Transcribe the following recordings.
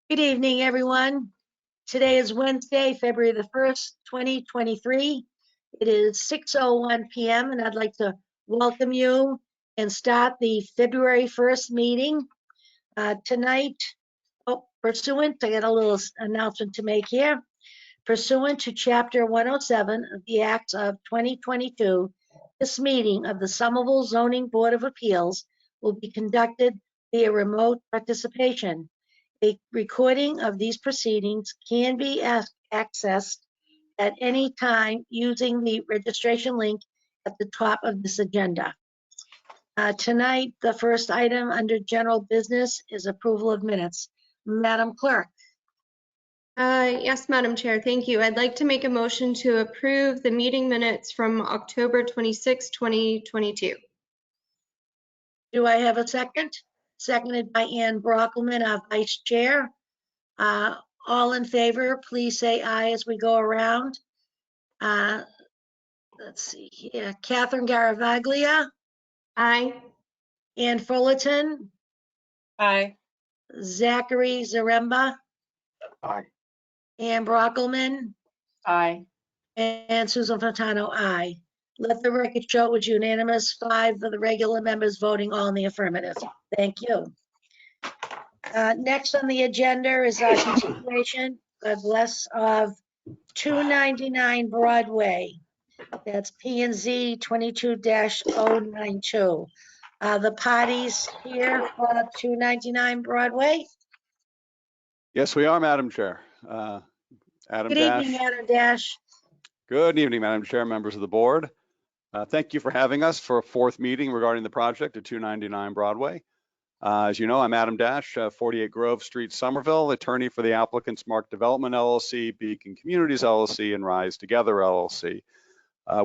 Good evening, everyone. Today is Wednesday, February the 1st, 2023. It is 6:01 p.m. and I'd like to welcome you and start the February 1st meeting. Tonight, I got a little announcement to make here. Pursuant to Chapter 107 of the Acts of 2022, this meeting of the Somerville Zoning Board of Appeals will be conducted via remote participation. A recording of these proceedings can be accessed at any time using the registration link at the top of this agenda. Tonight, the first item under general business is approval of minutes. Madam Clerk. Yes, Madam Chair, thank you. I'd like to make a motion to approve the meeting minutes from October 26, 2022. Do I have a second? Seconded by Ann Brockelman, our Vice Chair. All in favor, please say aye as we go around. Let's see here. Catherine Garavaglia. Aye. Ann Fullerton. Aye. Zachary Zaremba. Aye. Ann Brockelman. Aye. And Susan Fontano, aye. Let the record show it was unanimous, 5 of the regular members voting all in the affirmative. Thank you. Next on the agenda is our continuation, God bless, of 299 Broadway. That's P&Z 22-092. The parties here for 299 Broadway. Yes, we are, Madam Chair. Adam Good Dash. evening, Adam Dash. Good evening, Madam Chair, members of the board. Thank you for having us for a fourth meeting regarding the project at 299 Broadway. As you know, I'm Adam Dash, 48 Grove Street, Somerville, attorney for the applicants Mark Development LLC, Beacon Communities LLC, and Rise Together LLC.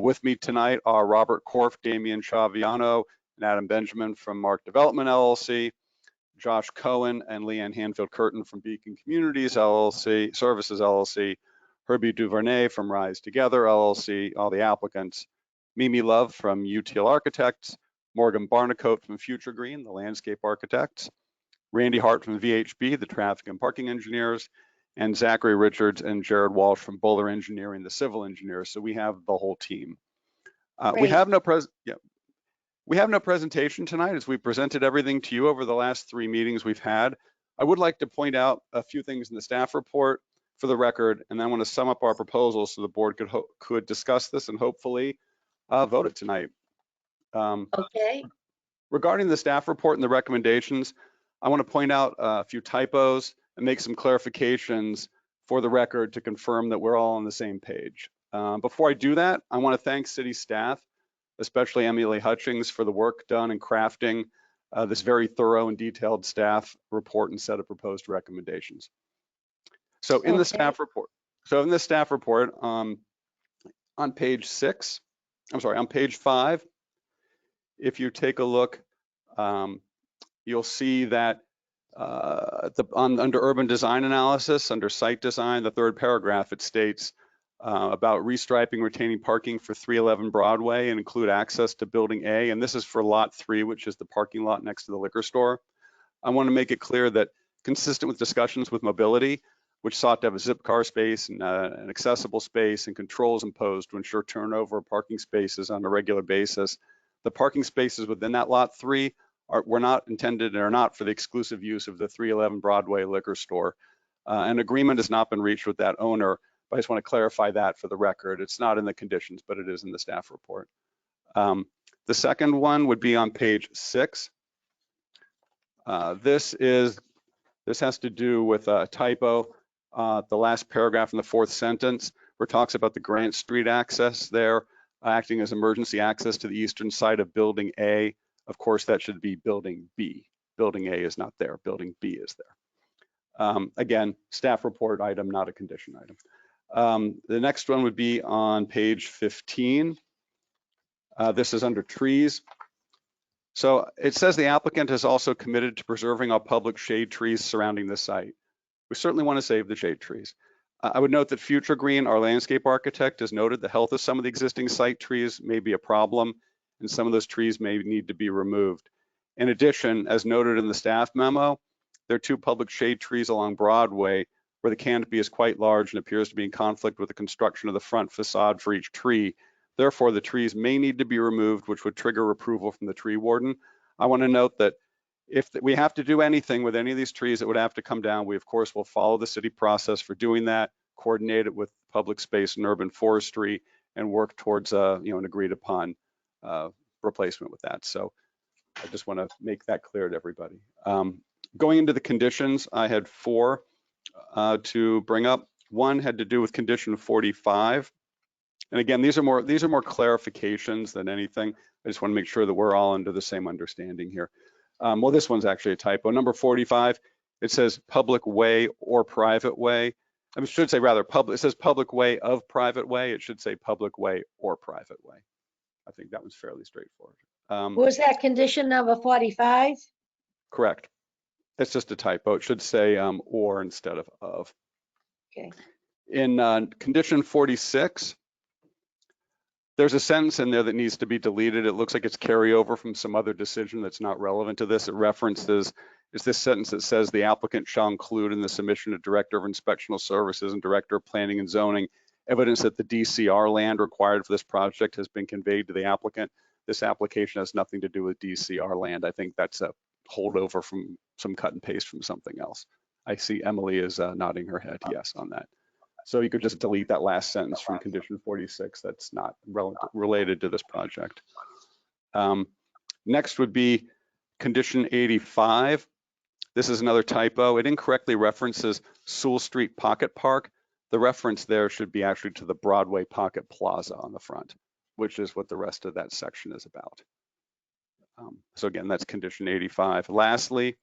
With me tonight are Robert Korf, Damian Chaviano, and Adam Benjamin from Mark Development LLC, Josh Cohen and Leanne Hanfield Curtin from Beacon Communities LLC, Services LLC, Herbie Duvernay from Rise Together LLC, all the applicants, Mimi Love from UTL Architects, Morgan Barnicoat from Future Green, the landscape architects, Randy Hart from VHB, the traffic and parking engineers, and Zachary Richards and Jared Walsh from Bowler Engineering, the civil engineers. So we have the whole team. We have no presentation tonight as we presented everything to you over the last 3 meetings we've had. I would like to point out a few things in the staff report for the record, and then I want to sum up our proposals so the board could discuss this and hopefully vote it tonight. Okay. Regarding the staff report and the recommendations, I want to point out a few typos and make some clarifications for the record to confirm that we're all on the same page. Before I do that, I want to thank city staff, especially Emily Hutchings, for the work done in crafting this very thorough and detailed staff report and set of proposed recommendations. So in the staff report, on page 6, on page 5, if you take a look, you'll see that under urban design analysis, under site design, the 3rd paragraph, it states about restriping retaining parking for 311 Broadway and include access to building A. And this is for lot 3, which is the parking lot next to the liquor store. I want to make it clear that consistent with discussions with mobility, which sought to have a zip car space and an accessible space and controls imposed to ensure turnover of parking spaces on a regular basis, the parking spaces within that lot 3 were not intended and are not for the exclusive use of the 311 Broadway liquor store. An agreement has not been reached with that owner, but I just want to clarify that for the record. It's not in the conditions, but it is in the staff report. The second one would be on page 6. This has to do with a typo. The last paragraph in the 4th sentence, where it talks about the Grant Street access there, acting as emergency access to the eastern side of building A. Of course, that should be building B. Building A is not there, building B is there. Again, staff report item, not a condition item. The next one would be on page 15. This is under trees. So it says the applicant has also committed to preserving all public shade trees surrounding the site. We certainly want to save the shade trees. I would note that Future Green, our landscape architect, has noted the health of some of the existing site trees may be a problem, and some of those trees may need to be removed. In addition, as noted in the staff memo, there are 2 public shade trees along Broadway where the canopy is quite large and appears to be in conflict with the construction of the front facade for each tree. Therefore, the trees may need to be removed, which would trigger approval from the tree warden. I want to note that if we have to do anything with any of these trees, it would have to come down. We, of course, will follow the city process for doing that, coordinate it with public space and urban forestry, and work towards an agreed upon replacement with that. So I just want to make that clear to everybody. Going into the conditions, I had 4 to bring up. One had to do with condition 45. And again, these are more clarifications than anything. I just want to make sure that we're all under the same understanding here. Well, this one's actually a typo. Number 45, it says public way or private way. I should say rather public. It says public way of private way. It should say public way or private way. I think that one's fairly straightforward. Was that condition number 45? Correct. It's just a typo. It should say or instead of. Okay. In condition 46, there's a sentence in there that needs to be deleted. It looks like it's carryover from some other decision that's not relevant to this. It references, it's this sentence that says the applicant shall include in the submission of Director of Inspectional Services and Director of Planning and Zoning evidence that the DCR land required for this project has been conveyed to the applicant. This application has nothing to do with DCR land. I think that's a holdover from some cut and paste from something else. I see Emily is nodding her head yes on that. So you could just delete that last sentence from condition 46. That's not related to this project. Next would be condition 85. This is another typo. It incorrectly references Sewell Street Pocket Park. The reference there should be actually to the Broadway Pocket Plaza on the front, which is what the rest of that section is about. So again, that's condition 85. Lastly,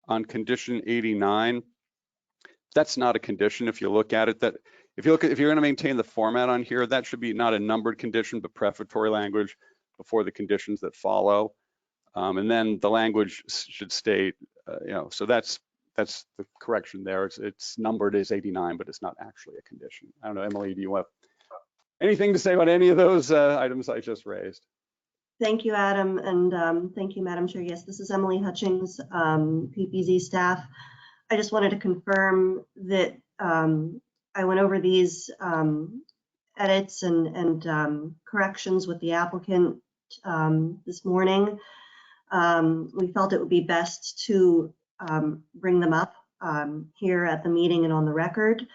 on condition 89, that's not a condition. If you look at it, that if you're going to maintain the format on here, that should be not a numbered condition, but prefatory language before the conditions that follow. And then the language should state, so that's the correction there. It's numbered as 89, but it's not actually a condition. I don't know, Emily, do you have anything to say about any of those items I just raised? Thank you, Adam, and thank you, Madam Chair. Yes, this is Emily Hutchings, PPZ staff. I just wanted to confirm that I went over these edits and corrections with the applicant this morning. We felt it would be best to bring them up here at the meeting and on the record,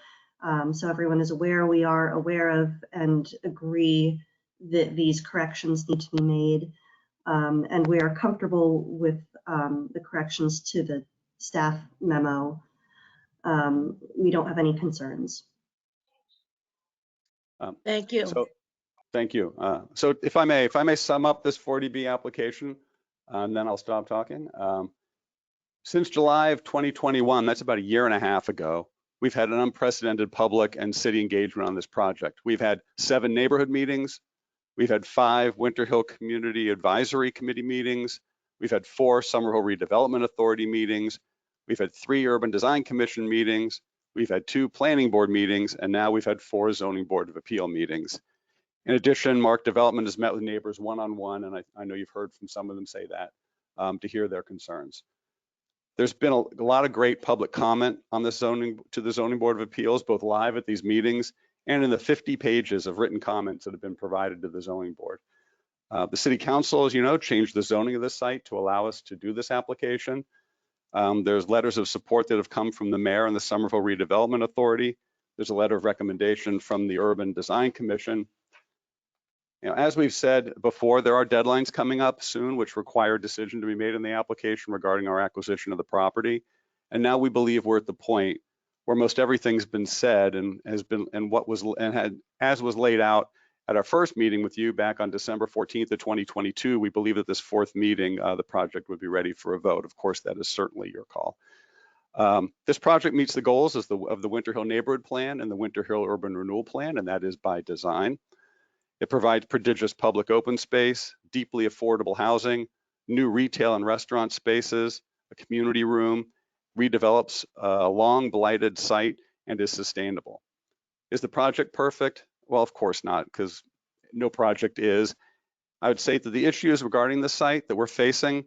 so everyone is aware. We are aware of and agree that these corrections need to be made, and we are comfortable with the corrections to the staff memo. We don't have any concerns. Thank you. So, thank you. So if I may sum up this 40B application, and then I'll stop talking. Since July of 2021, that's about a year and a half ago, we've had an unprecedented public and city engagement on this project. We've had 7 neighborhood meetings. We've had 5 Winter Hill Community Advisory Committee meetings. We've had 4 Summerhill Redevelopment Authority meetings. We've had 3 Urban Design Commission meetings. We've had 2 Planning Board meetings, and now we've had 4 Zoning Board of Appeal meetings. In addition, Mark Development has met with neighbors one-on-one, and I know you've heard from some of them say that, to hear their concerns. There's been a lot of great public comment on this to the Zoning Board of Appeals, both live at these meetings and in the 50 pages of written comments that have been provided to the Zoning Board. The City Council, as you know, changed the zoning of this site to allow us to do this application. There's letters of support that have come from the Mayor and the Summerhill Redevelopment Authority. There's a letter of recommendation from the Urban Design Commission. As we've said before, there are deadlines coming up soon which require a decision to be made in the application regarding our acquisition of the property. And now we believe we're at the point where most everything's been said and as was laid out at our first meeting with you back on December 14th of 2022, we believe that this 4th meeting, the project would be ready for a vote. Of course, that is certainly your call. This project meets the goals of the Winter Hill Neighborhood Plan and the Winter Hill Urban Renewal Plan, and that is by design. It provides prodigious public open space, deeply affordable housing, new retail and restaurant spaces, a community room, redevelops a long blighted site, and is sustainable. Is the project perfect? Well, of course not, because no project is. I would say that the issues regarding the site that we're facing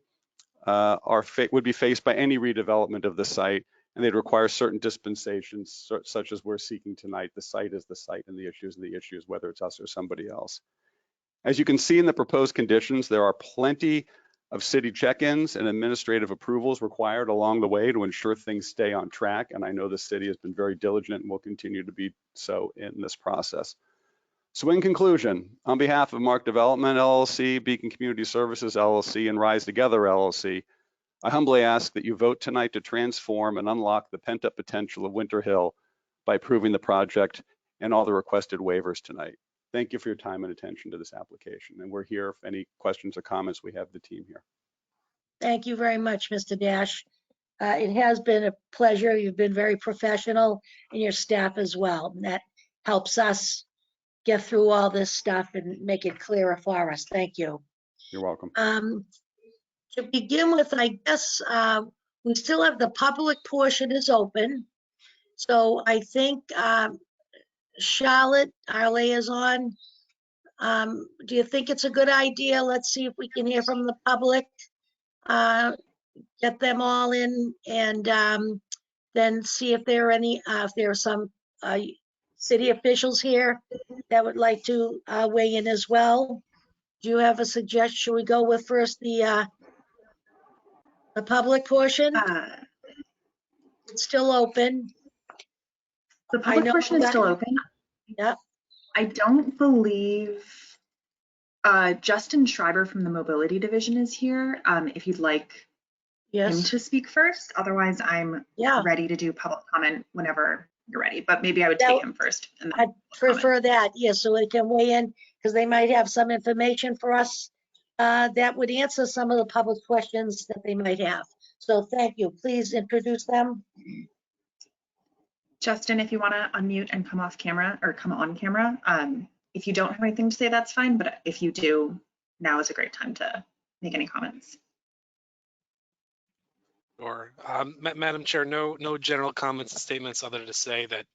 would be faced by any redevelopment of the site, and they'd require certain dispensations, such as we're seeking tonight. The site is the site, and the issues are the issues, whether it's us or somebody else. As you can see in the proposed conditions, there are plenty of city check-ins and administrative approvals required along the way to ensure things stay on track. And I know the city has been very diligent and will continue to be so in this process. So in conclusion, on behalf of Mark Development LLC, Beacon Community Services LLC, and Rise Together LLC, I humbly ask that you vote tonight to transform and unlock the pent-up potential of Winter Hill by approving the project and all the requested waivers tonight. Thank you for your time and attention to this application. And we're here if any questions or comments, we have the team here. Thank you very much, Mr. Dash. It has been a pleasure. You've been very professional, and your staff as well. And that helps us get through all this stuff and make it clearer for us. Thank you. You're welcome. To begin with, I guess we still have the public portion is open. So I think Charlotte, our liaison, do you think it's a good idea? Let's see if we can hear from the public, get them all in, and then see if there are any, if there are some city officials here that would like to weigh in as well. Do you have a suggestion? Should we go with first the public portion? It's still open. The I public know portion is that- still open. Yep. I don't believe Justin Schreiber from the Mobility Division is here. If you'd like him Yes. to speak first, otherwise I'm Yeah. ready to do public comment whenever you're ready. But maybe I would That- take him first. And then I'd prefer that, yes, so they can weigh in, because they might have some information for us that would answer some of the public questions that they might have. So thank you. Please introduce them. Justin, if you want to unmute and come off camera or come on camera, if you don't have anything to say, that's fine. But if you do, now is a great time to make any comments. Sure. Madam Chair, no general comments and statements other to say that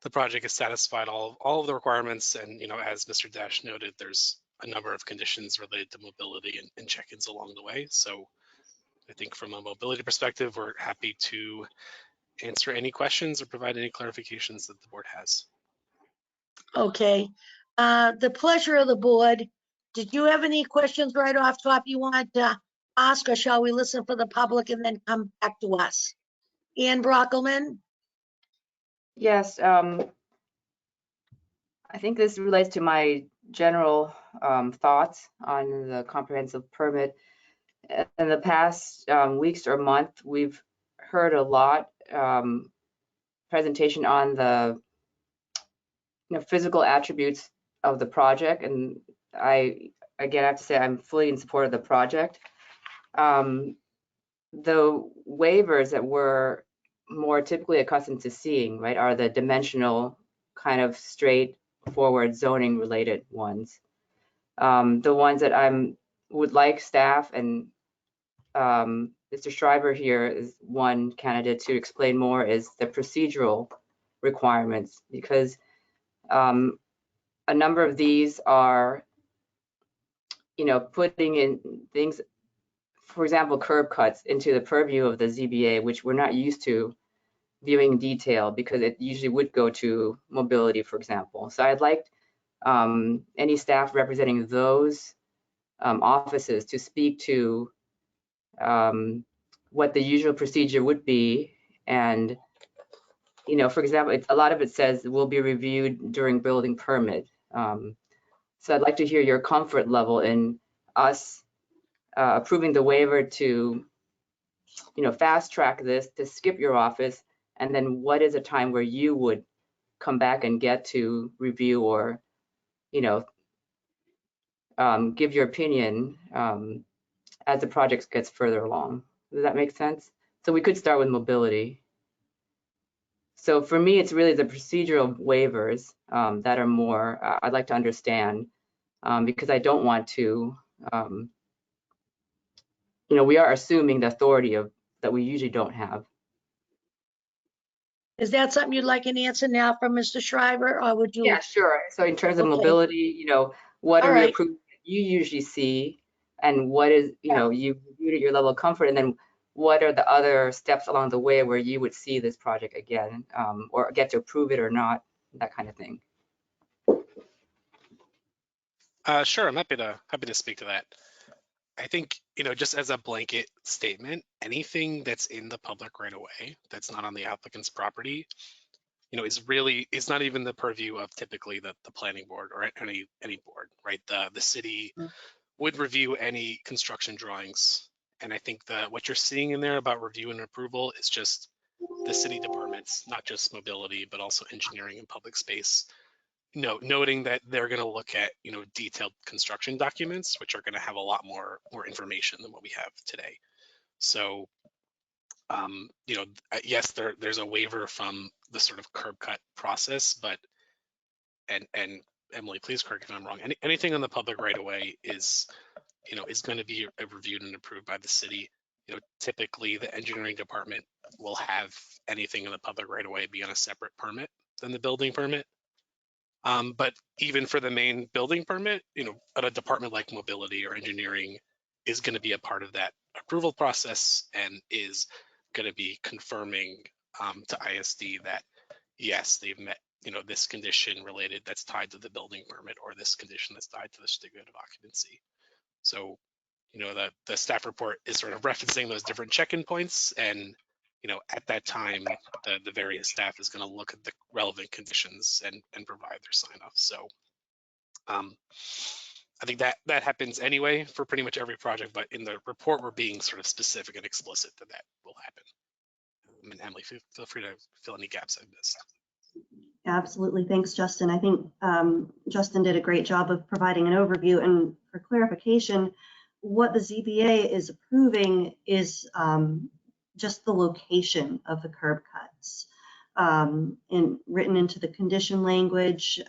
the project has satisfied all of the requirements. And, as Mr. Dash noted, there's a number of conditions related to mobility and check-ins along the way. So I think from a mobility perspective, we're happy to answer any questions or provide any clarifications that the board has. Okay. The pleasure of the board. Did you have any questions right off top you want to ask, or shall we listen for the public and then come back to us? Ann Brockelman? Yes, I think this relates to my general thoughts on the comprehensive permit. In the past weeks or month, we've heard a lot presentation on the physical attributes of the project, and I have to say I'm fully in support of the project. The waivers that we're more typically accustomed to seeing, right, are the dimensional kind of straightforward zoning related ones. The ones that would like staff and Mr. Schreiber here is one candidate to explain more, is the procedural requirements, because a number of these are, putting in things, for example, curb cuts into the purview of the ZBA, which we're not used to viewing in detail because it usually would go to mobility, for example. So I'd like any staff representing those offices to speak to what the usual procedure would be. And, for example, a lot of it says will be reviewed during building permit. So I'd like to hear your comfort level in us approving the waiver to, fast track this, to skip your office, and then what is a time where you would come back and get to review or, give your opinion as the project gets further along. Does that make sense? So we could start with mobility. So for me, it's really the procedural waivers that are more, I'd like to understand, because I don't want to, we are assuming the authority that we usually don't have. Is that something you'd like an answer now from Mr. Schreiber, or would you? Yeah, sure. So in terms of Okay. mobility, what All are the right. approvals you usually see and what is, you know, you've reviewed at your level of comfort, and then what are the other steps along the way where you would see this project again, or get to approve it or not, that kind of thing. Sure, I'm happy to speak to that. I think, you know, just as a blanket statement, anything that's in the public right away that's not on the applicant's property, you know, is not even the purview of typically the planning board or any board, right? The city would review any construction drawings. And I think that what you're seeing in there about review and approval is just the city departments, not just mobility, but also engineering and public space, noting that they're going to look at, you know, detailed construction documents, which are going to have a lot more information than what we have today. So, you know, yes, there's a waiver from the sort of curb cut process, but, and Emily, please correct if I'm wrong, anything on the public right away is, you know, is going to be reviewed and approved by the city. You know, typically the engineering department will have anything in the public right away be on a separate permit than the building permit. But even for the main building permit, you know, a department like mobility or engineering is going to be a part of that approval process and is going to be confirming to ISD that, yes, they've met, you know, this condition related that's tied to the building permit or this condition that's tied to the certificate of occupancy. So, you know, the staff report is sort of referencing those different check-in points, and, you know, at that time, the various staff is going to look at the relevant conditions and provide their sign off. So I think that happens anyway for pretty much every project, but in the report, we're being sort of specific and explicit that will happen. And Emily, feel free to fill any gaps I've missed. Absolutely. Thanks, Justin. I think Justin did a great job of providing an overview. And for clarification, what the ZBA is approving is just the location of the curb cuts. Written into the condition language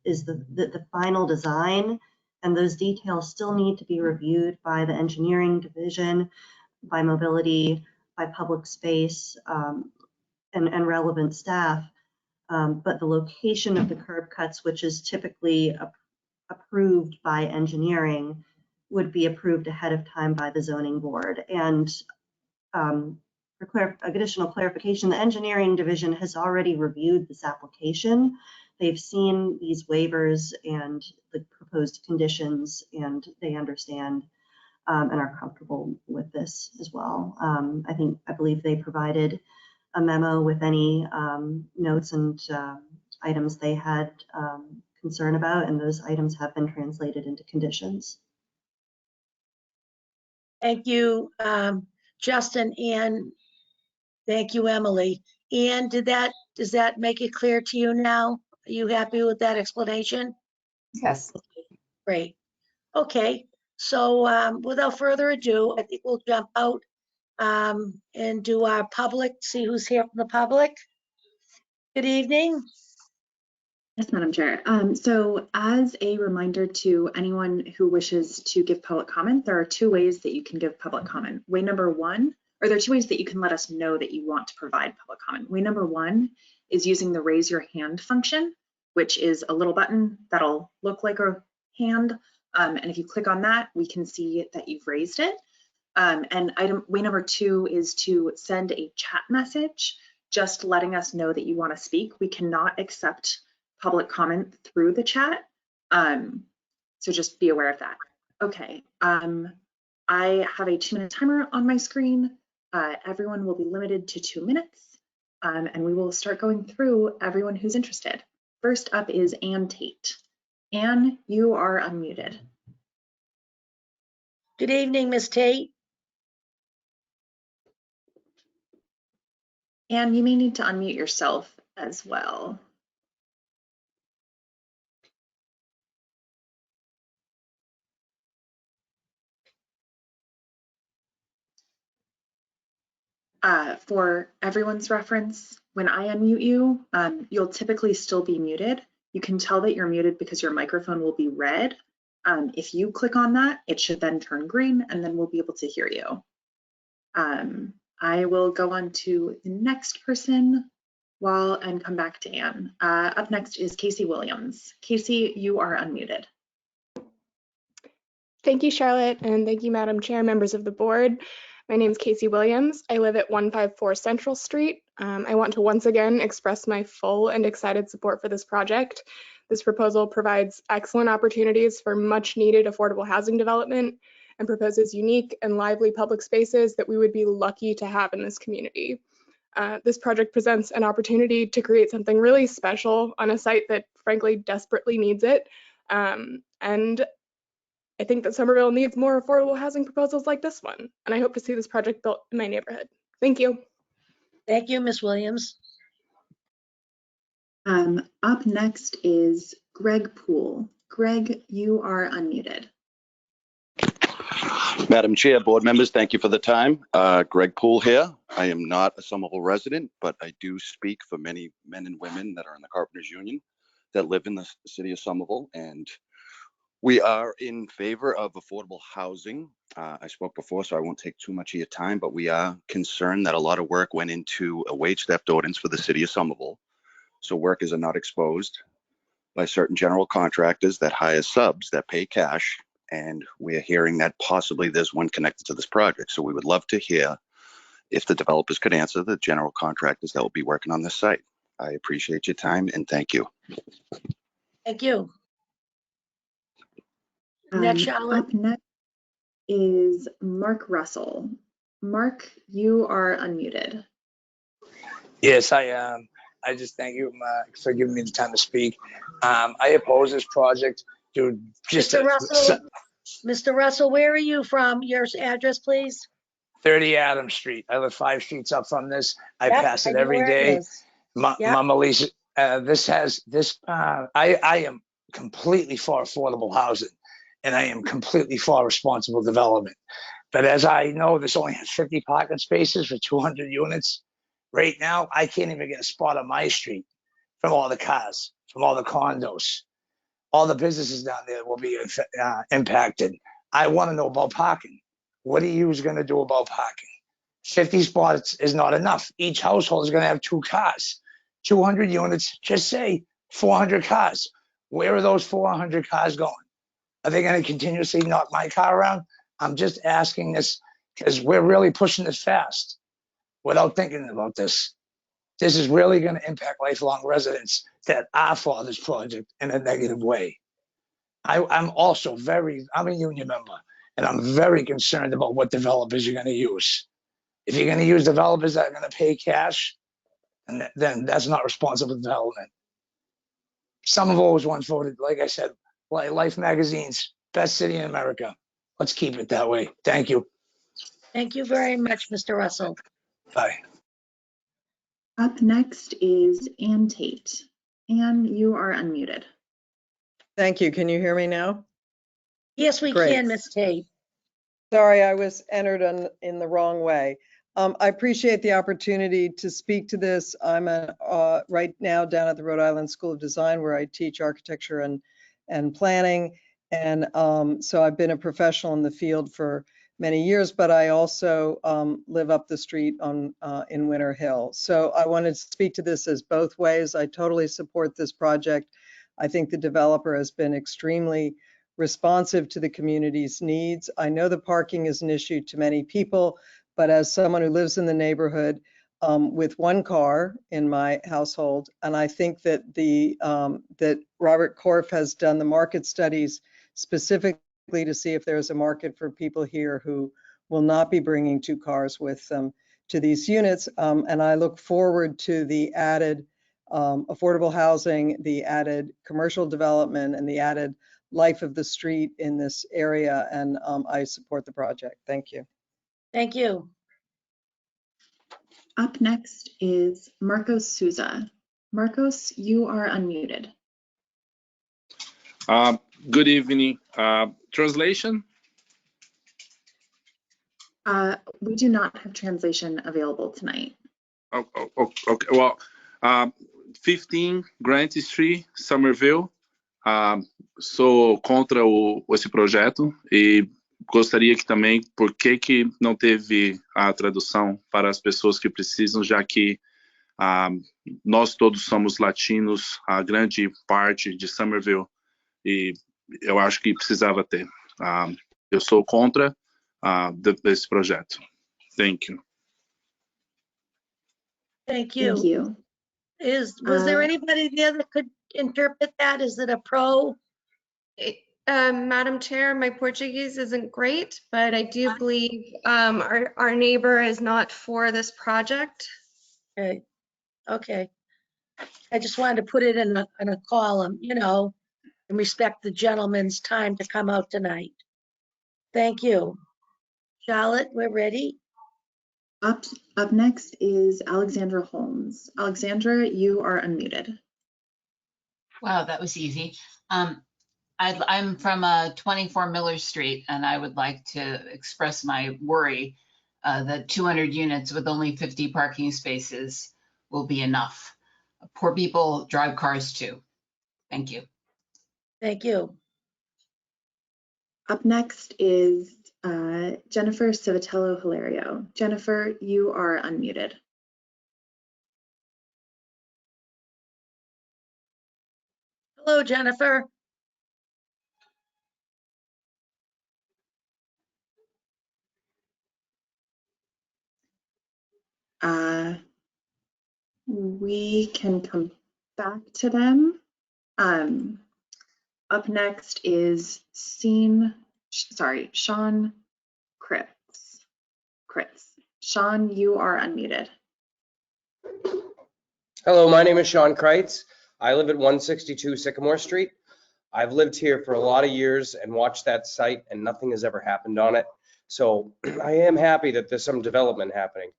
is the final design, and those details still need to be reviewed by the engineering division, by mobility, by public space, and relevant staff. But the location of the curb cuts, which is typically approved by engineering, would be approved ahead of time by the zoning board. And for additional clarification, the engineering division has already reviewed this application. They've seen these waivers and the proposed conditions, and they understand and are comfortable with this as well. I believe they provided a memo with any notes and items they had concern about, and those items have been translated into conditions. Thank you, Justin, and thank you, Emily. And does that make it clear to you now? Are you happy with that explanation? Yes. Great. Okay, so without further ado, I think we'll jump out and do our public, see who's here from the public. Good evening. Yes, Madam Chair. So as a reminder to anyone who wishes to give public comment, there are two ways that you can give public comment. Way number one, or there are two ways that you can let us know that you want to provide public comment. Way number one is using the raise your hand function, which is a little button that'll look like a hand. And if you click on that, we can see that you've raised it. And way number two is to send a chat message, just letting us know that you want to speak. We cannot accept public comment through the chat. So just be aware of that. Okay, I have a 2-minute timer on my screen. Everyone will be limited to 2 minutes, and we will start going through everyone who's interested. First up is Ann Tate. Ann, you are unmuted. Good evening, Ms. Tate. Ann, you may need to unmute yourself as well. For everyone's reference, when I unmute you, you'll typically still be muted. You can tell that you're muted because your microphone will be red. If you click on that, it should then turn green, and then we'll be able to hear you. I will go on to the next person and come back to Ann. Up next is Casey Williams. Casey, you are unmuted. Thank you, Charlotte, and thank you, Madam Chair, members of the board. My name is Casey Williams. I live at 154 Central Street. I want to once again express my full and excited support for this project. This proposal provides excellent opportunities for much needed affordable housing development and proposes unique and lively public spaces that we would be lucky to have in this community. This project presents an opportunity to create something really special on a site that frankly desperately needs it. And I think that Somerville needs more affordable housing proposals like this one, and I hope to see this project built in my neighborhood. Thank you. Thank you, Ms. Williams. Up next is Greg Poole. Greg, you are unmuted. Madam Chair, board members, thank you for the time. Greg Poole here. I am not a Somerville resident, but I do speak for many men and women that are in the Carpenters Union that live in the city of Somerville, and we are in favor of affordable housing. I spoke before, so I won't take too much of your time, but we are concerned that a lot of work went into a wage theft ordinance for the city of Somerville. So workers are not exposed by certain general contractors that hire subs that pay cash. And we're hearing that possibly there's one connected to this project. So we would love to hear if the developers could answer the general contractors that will be working on this site. I appreciate your time and thank you. Thank you. Next, Charlotte. Up next is Mark Russell. Mark, you are unmuted. Yes, I am. I just thank you for giving me the time to speak. I oppose this project to just Mr. Russell, where are you from? Your address, please. 30 Adams Street. I live 5 streets up from this. I Yep, pass it know every where day. is. Yep. Mama Lisa, I am completely for affordable housing, and I am completely for responsible development. But as I know, this only has 50 parking spaces for 200 units. Right now, I can't even get a spot on my street from all the cars, from all the condos. All the businesses down there will be impacted. I want to know about parking. What are you going to do about parking? 50 spots is not enough. Each household is going to have 2 cars. 200 units, just say 400 cars. Where are those 400 cars going? Are they going to continuously knock my car around? I'm just asking this because we're really pushing this fast without thinking about this. This is really going to impact lifelong residents that are for this project in a negative way. I'm also I'm a union member, and I'm very concerned about what developers you're going to use. If you're going to use developers that are going to pay cash, then that's not responsible development. Somerville was once voted, like I said, Life Magazine's best city in America. Let's keep it that way. Thank you. Thank you very much, Mr. Russell. Bye. Up next is Ann Tate. Ann, you are unmuted. Thank you. Can you hear me now? Yes, we Great. can, Ms. Tate. Sorry, I was entered in the wrong way. I appreciate the opportunity to speak to this. I'm right now down at the Rhode Island School of Design, where I teach architecture and planning. And so I've been a professional in the field for many years, but I also live up the street in Winter Hill. So I wanted to speak to this as both ways. I totally support this project. I think the developer has been extremely responsive to the community's needs. I know the parking is an issue to many people, but as someone who lives in the neighborhood with 1 car in my household, and I think that that Robert Korf has done the market studies specifically to see if there's a market for people here who will not be bringing 2 cars with them to these units. And I look forward to the added affordable housing, the added commercial development, and the added life of the street in this area. And I support the project. Thank you. Thank you. Up next is Marcos Souza. Marcos, you are unmuted. Good evening. Translation? We do not have translation available tonight. Okay. Well, 15 Grant Street, Somerville. Sou contra esse projeto e gostaria que também, por que não teve a tradução para as pessoas que precisam, já que nós todos somos latinos, a grande parte de Somerville, e eu acho que precisava ter. Eu sou contra desse projeto. Thank you. Thank Thank you. you. Was there anybody there that could interpret that? Is it a pro? Madam Chair, my Portuguese isn't great, but I do believe our neighbor is not for this project. Okay, okay. I just wanted to put it in a column, you know, and respect the gentleman's time to come out tonight. Thank you. Charlotte, we're ready. Up next is Alexandra Holmes. Alexandra, you are unmuted. Wow, that was easy. I'm from 24 Miller Street, and I would like to express my worry that 200 units with only 50 parking spaces will be enough. Poor people drive cars too. Thank you. Thank you. Up next is Jennifer Civitello Hilario. Jennifer, you are unmuted. Hello, Jennifer. We can come back to them. Up next is Sean Kritz. Sean, you are unmuted. Hello, my name is Sean Kreitz. I live at 162 Sycamore Street. I've lived here for a lot of years and watched that site, and nothing has ever happened on it. So I am happy that there's some development happening.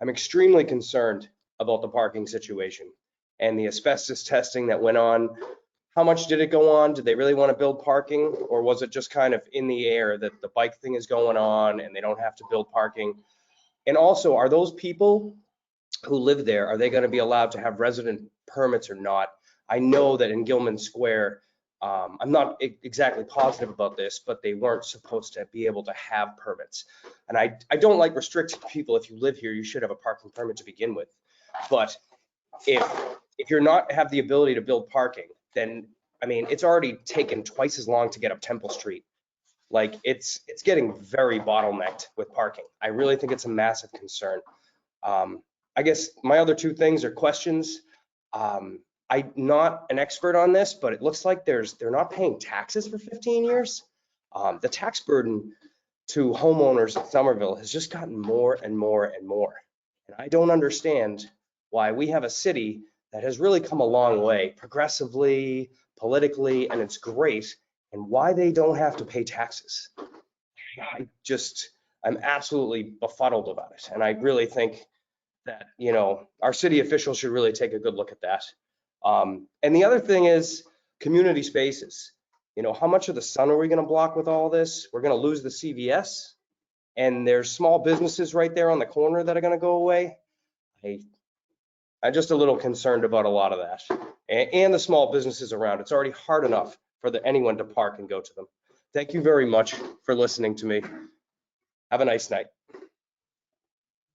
I'm extremely concerned about the parking situation and the asbestos testing that went on. How much did it go on? Did they really want to build parking, or was it just kind of in the air that the bike thing is going on and they don't have to build parking? And also, are those people who live there, are they going to be allowed to have resident permits or not? I know that in Gilman Square, I'm not exactly positive about this, but they weren't supposed to be able to have permits. And I don't like restricting people. If you live here, you should have a parking permit to begin with. But if you're not have the ability to build parking, then, I mean, it's already taken twice as long to get up Temple Street. Like, it's getting very bottlenecked with parking. I really think it's a massive concern. I guess my other two things are questions. I'm not an expert on this, but it looks like they're not paying taxes for 15 years. The tax burden to homeowners in Somerville has just gotten more and more and more. And I don't understand why we have a city that has really come a long way progressively, politically, and it's great, and why they don't have to pay taxes. I'm absolutely befuddled about it. And I really think that, you know, our city officials should really take a good look at that. And the other thing is community spaces. You know, how much of the sun are we going to block with all this? We're going to lose the CVS, and there's small businesses right there on the corner that are going to go away. I'm just a little concerned about a lot of that, and the small businesses around. It's already hard enough for anyone to park and go to them. Thank you very much for listening to me. Have a nice night.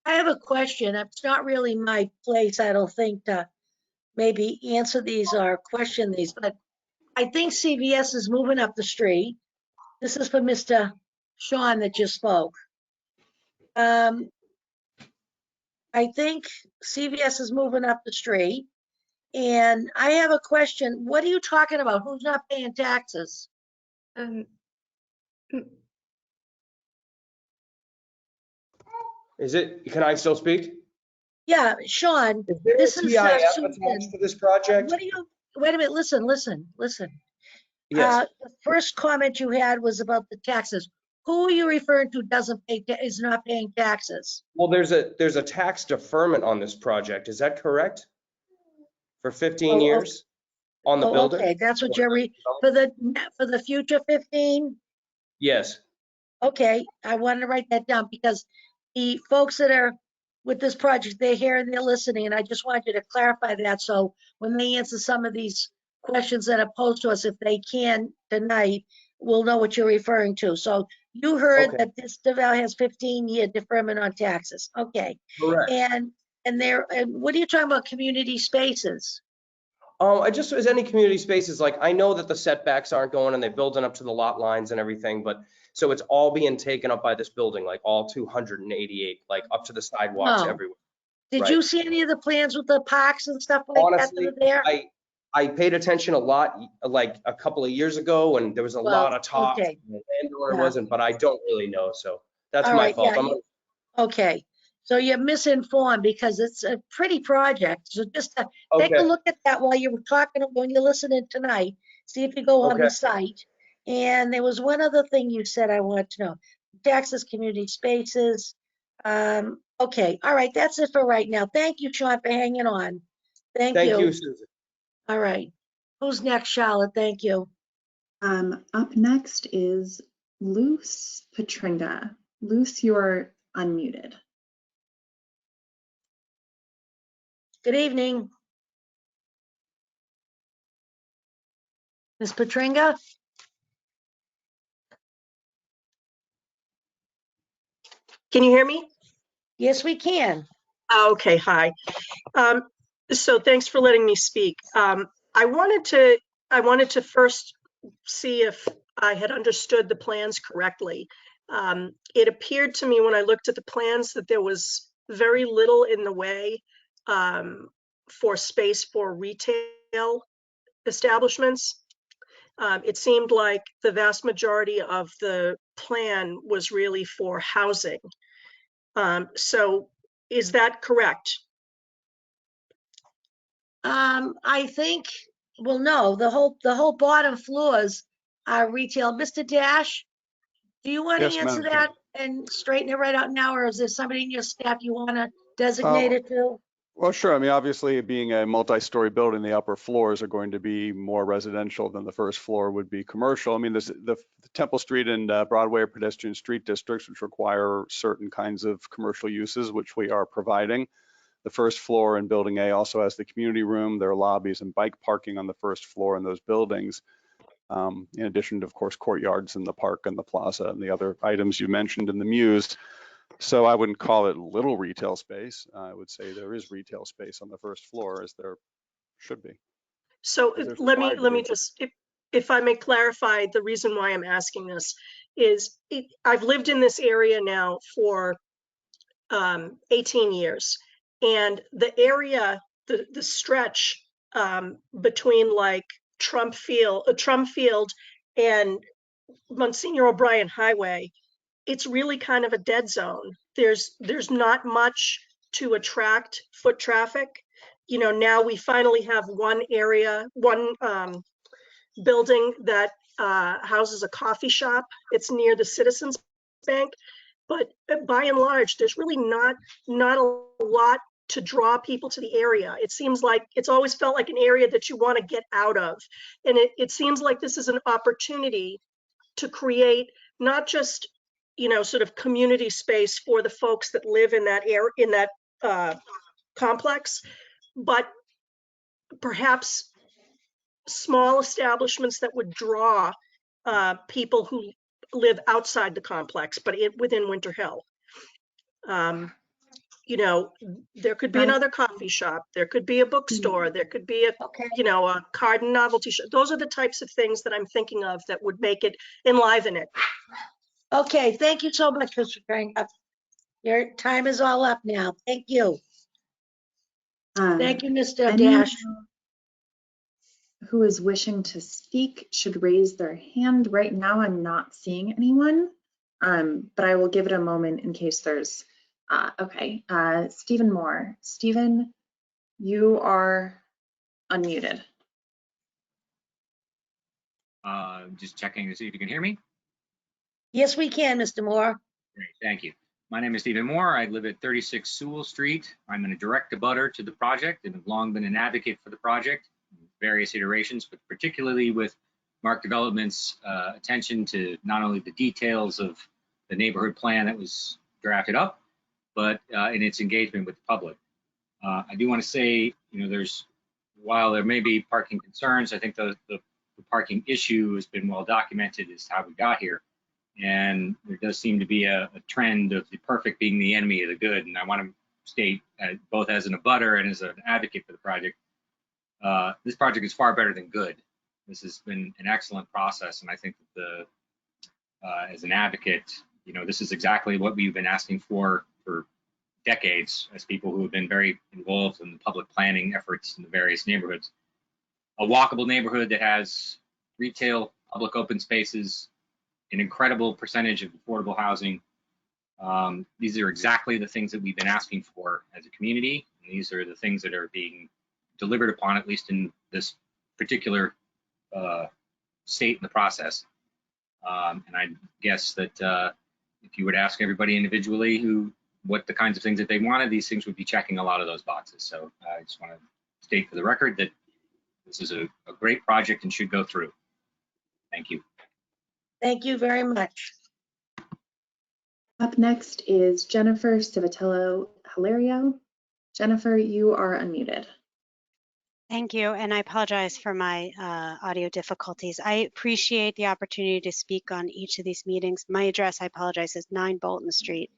I have a question. It's not really my place, I don't think, to maybe answer these or question these, but I think CVS is moving up the street. This is for Mr. Sean that just spoke. I think CVS is moving up the street. And I have a question. What are you talking about? Who's not paying taxes? Can I still speak? Yeah, Sean, Is there this a is TIF Susan. attached to this project? What do you, wait a minute, listen. Yes. The first comment you had was about the taxes. Who are you referring to is not paying taxes? Well, there's a tax deferment on this project. Is that correct? For 15 years on the builder? Okay, that's what you're for the future 15? Yes. Okay, I wanted to write that down because the folks that are with this project, they're here and they're listening, and I just want you to clarify that. So when they answer some of these questions that are posed to us, if they can tonight, we'll know what you're referring to. So you heard that this development has 15-year deferment on taxes. Okay. Correct. And what are you talking about, community spaces? Just as any community spaces, like I know that the setbacks aren't going and they're building up to the lot lines and everything, but So it's all being taken up by this building, like all 288, like up to the sidewalks Wow. everywhere. Did Right. you see any of the plans with the parks and stuff like that Honestly, that are there? I paid attention a lot, like a couple of years ago, and there was a Well, lot of talk. okay. The landowner Yeah. wasn't, but I don't really know, so that's All my right, fault. yeah, okay. So you're misinformed because it's a pretty project. So just take a Okay. look at that while you were talking, when you're listening tonight. See if you go on the Okay. site. And there was one other thing you said I wanted to know. Access community spaces. Okay, all right, that's it for right now. Thank you, Sean, for hanging on. Thank Thank you. you, Susan. All right. Who's next, Charlotte? Thank you. Up next is Luce Petringa. Luce, you're unmuted. Good evening. Ms. Petringa? Can you hear me? Yes, we can. Okay, hi. So thanks for letting me speak. I wanted to first see if I had understood the plans correctly. It appeared to me when I looked at the plans that there was very little in the way for space for retail establishments. It seemed like the vast majority of the plan was really for housing. So is that correct? I think, well, no, the whole bottom floors are retail. Mr. Dash, do you want to Yes, answer Madam that and straighten it right out now, or is there somebody in your staff you want to designate Chair. it to? Well, sure. I mean, obviously, being a multi-story building, the upper floors are going to be more residential than the first floor would be commercial. I mean, the Temple Street and Broadway are pedestrian street districts, which require certain kinds of commercial uses, which we are providing. The first floor in Building A also has the community room. There are lobbies and bike parking on the first floor in those buildings. In addition to, of course, courtyards in the park and the plaza and the other items you mentioned in the Muse. So I wouldn't call it little retail space. I would say there is retail space on the first floor, as there should be. So let me just, if I may clarify, the reason why I'm asking this is I've lived in this area now for 18 years, and the area, the stretch between like Trump Field and Monsignor O'Brien Highway, it's really kind of a dead zone. There's not much to attract foot traffic. You know, now we finally have one building that houses a coffee shop. It's near the Citizens Bank, but by and large, there's really not a lot to draw people to the area. It seems like it's always felt like an area that you want to get out of. And it seems like this is an opportunity to create not just, you know, sort of community space for the folks that live in that area, in that complex, but perhaps small establishments that would draw people who live outside the complex, but within Winter Hill. You know, there could be another coffee shop, there could be a bookstore, there could be you know, a card and novelty shop. Those are the types of things that I'm thinking of that would make it, enliven it. Okay, thank you so much, Mr. Petringa. Your time is all up now. Thank you. Thank you, Mr. Anyone Dash. who is wishing to speak should raise their hand. Right now, I'm not seeing anyone, but I will give it a moment in case there's, okay. Stephen Moore. Stephen, you are unmuted. Just checking to see if you can hear me. Yes, we can, Mr. Moore. Great, thank you. My name is Stephen Moore. I live at 36 Sewell Street. I'm in a direct abutter to the project and have long been an advocate for the project in various iterations, but particularly with Mark Development's attention to not only the details of the neighborhood plan that was drafted up, but in its engagement with the public. I do want to say, you know, while there may be parking concerns, I think the parking issue has been well documented as how we got here. And there does seem to be a trend of the perfect being the enemy of the good. And I want to state, both as an abutter and as an advocate for the project, this project is far better than good. This has been an excellent process. And I think that as an advocate, you know, this is exactly what we've been asking for decades as people who have been very involved in the public planning efforts in the various neighborhoods. A walkable neighborhood that has retail, public open spaces, an incredible percentage of affordable housing. These are exactly the things that we've been asking for as a community. And these are the things that are being delivered upon, at least in this particular state in the process. And I guess that if you would ask everybody individually what the kinds of things that they wanted, these things would be checking a lot of those boxes. So I just want to state for the record that this is a great project and should go through. Thank you. Thank you very much. Up next is Jennifer Civitello Hilario. Jennifer, you are unmuted. Thank you, and I apologize for my audio difficulties. I appreciate the opportunity to speak on each of these meetings. My address, I apologize, is 9 Bolton Street.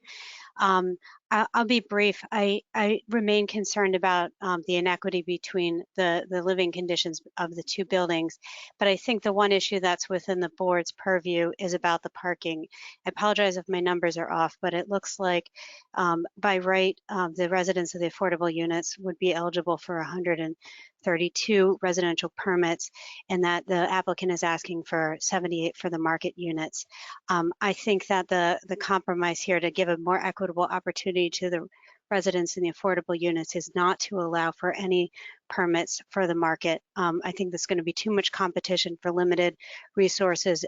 I'll be brief. I remain concerned about the inequity between the living conditions of the two buildings, but I think the one issue that's within the board's purview is about the parking. I apologize if my numbers are off, but it looks like by right, the residents of the affordable units would be eligible for 132 residential permits, and that the applicant is asking for 78 for the market units. I think that the compromise here to give a more equitable opportunity to the residents in the affordable units is not to allow for any permits for the market. I think there's going to be too much competition for limited resources,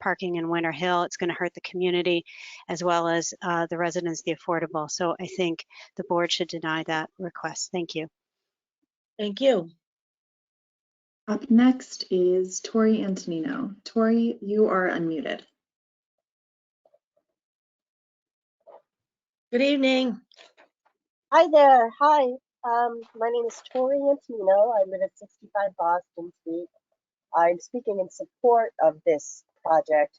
parking in Winter Hill. It's going to hurt the community as well as the residents of the affordable. So I think the board should deny that request. Thank you. Thank you. Up next is Tori Antonino. Tori, you are unmuted. Good evening. Hi there. Hi. My name is Tori Antonino. I live at 65 Boston Street. I'm speaking in support of this project,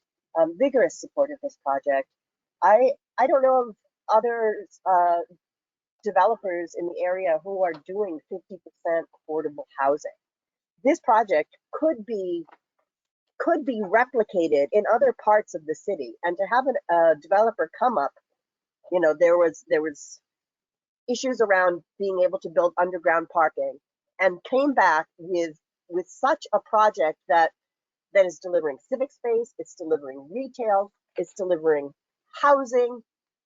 vigorous support of this project. I don't know of other developers in the area who are doing 50% affordable housing. This project could be replicated in other parts of the city, and to have a developer come up, you know, there was issues around being able to build underground parking, and came back with such a project that is delivering civic space, it's delivering retail, it's delivering housing,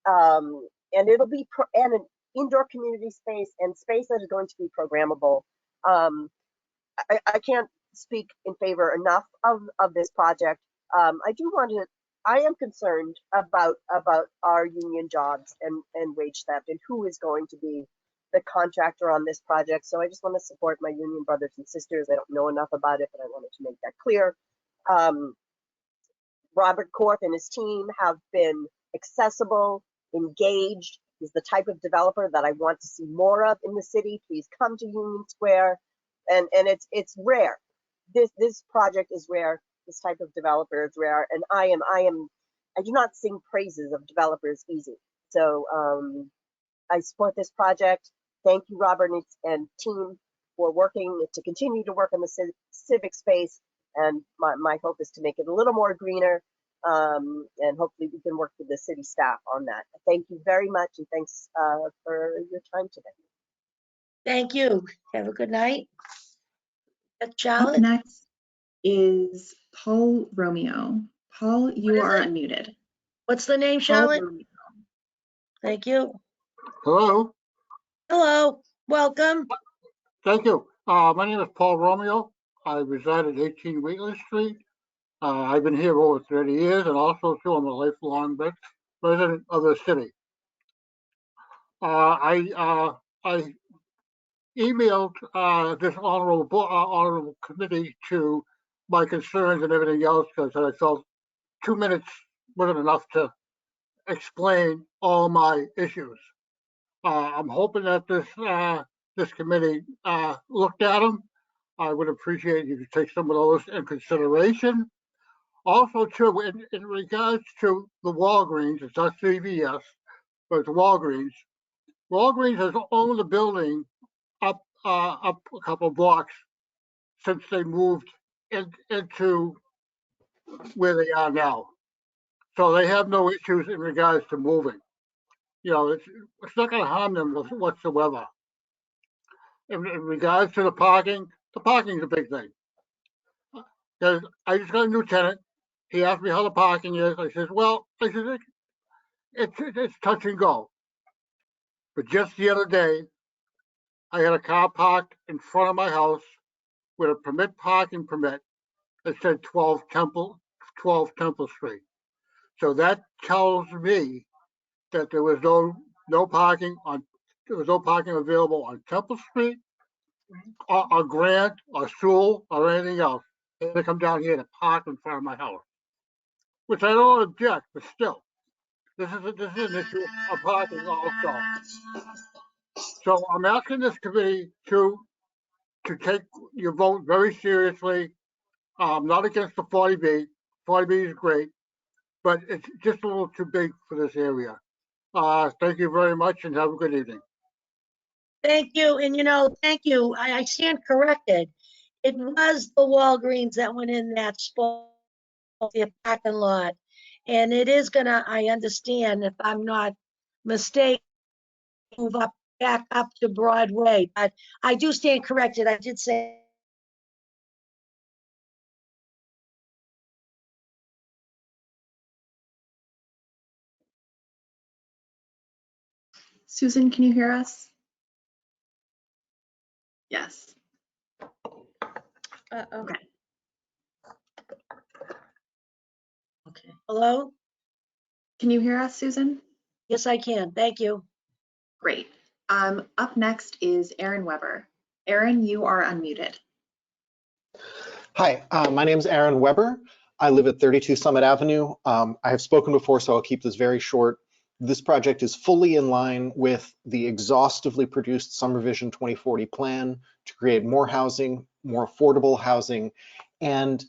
and it'll be and an indoor community space and space that is going to be programmable. I can't speak in favor enough of this project. I am concerned about our union jobs and wage theft and who is going to be the contractor on this project. So I just want to support my union brothers and sisters. I don't know enough about it, but I wanted to make that clear. Robert Korth and his team have been accessible, engaged. He's the type of developer that I want to see more of in the city. Please come to Union Square. And it's rare. This project is rare. This type of developer is rare, and I do not sing praises of developers easy. So I support this project. Thank you, Robert and team, for working to continue to work on the civic space. And my hope is to make it a little more greener. And hopefully we can work with the city staff on that. Thank you very much, and thanks for your time today. Thank you. Have a good night. Up next is Paul Romeo. Paul, you are unmuted. What's the name, Charlotte? Thank you. Hello. Hello. Welcome. Thank you. My name is Paul Romeo. I reside at 18 Wheatley Street. I've been here over 30 years, and also too, I'm a lifelong resident of the city. I emailed this honorable committee to my concerns and everything else because I felt 2 minutes wasn't enough to explain all my issues. I'm hoping that this committee looked at them. I would appreciate you to take some of those in consideration. Also, too, in regards to the Walgreens, it's not CVS, but it's Walgreens. Walgreens has owned the building up a couple blocks since they moved into where they are now. So they have no issues in regards to moving. You know, it's not going to harm them whatsoever. In regards to the parking is a big thing. Because I just got a new tenant. He asked me how the parking is. I said, it's touch and go. But just the other day, I had a car parked in front of my house with a parking permit that said 12 Temple Street. So that tells me that there was no parking available on Temple Street or Grant or Sewell or anything else. They had to come down here to park in front of my house, which I don't object, but still, this is an issue of parking also. So I'm asking this committee to take your vote very seriously. I'm not against the 40B. 40B is great, but it's just a little too big for this area. Thank you very much and have a good evening. Thank you. And thank you. I stand corrected. It was the Walgreens that went in that spot, the parking lot. And it is gonna, I understand, if I'm not mistaken, move back up to Broadway. But I do stand corrected. I did say. Susan, can you hear us? Yes. Okay. Okay. Hello? Can you hear us, Susan? Yes, I can. Thank you. Great. Up next is Aaron Weber. Aaron, you are unmuted. Hi, my name is Aaron Weber. I live at 32 Summit Avenue. I have spoken before, so I'll keep this very short. This project is fully in line with the exhaustively produced Summer Vision 2040 plan to create more housing, more affordable housing, and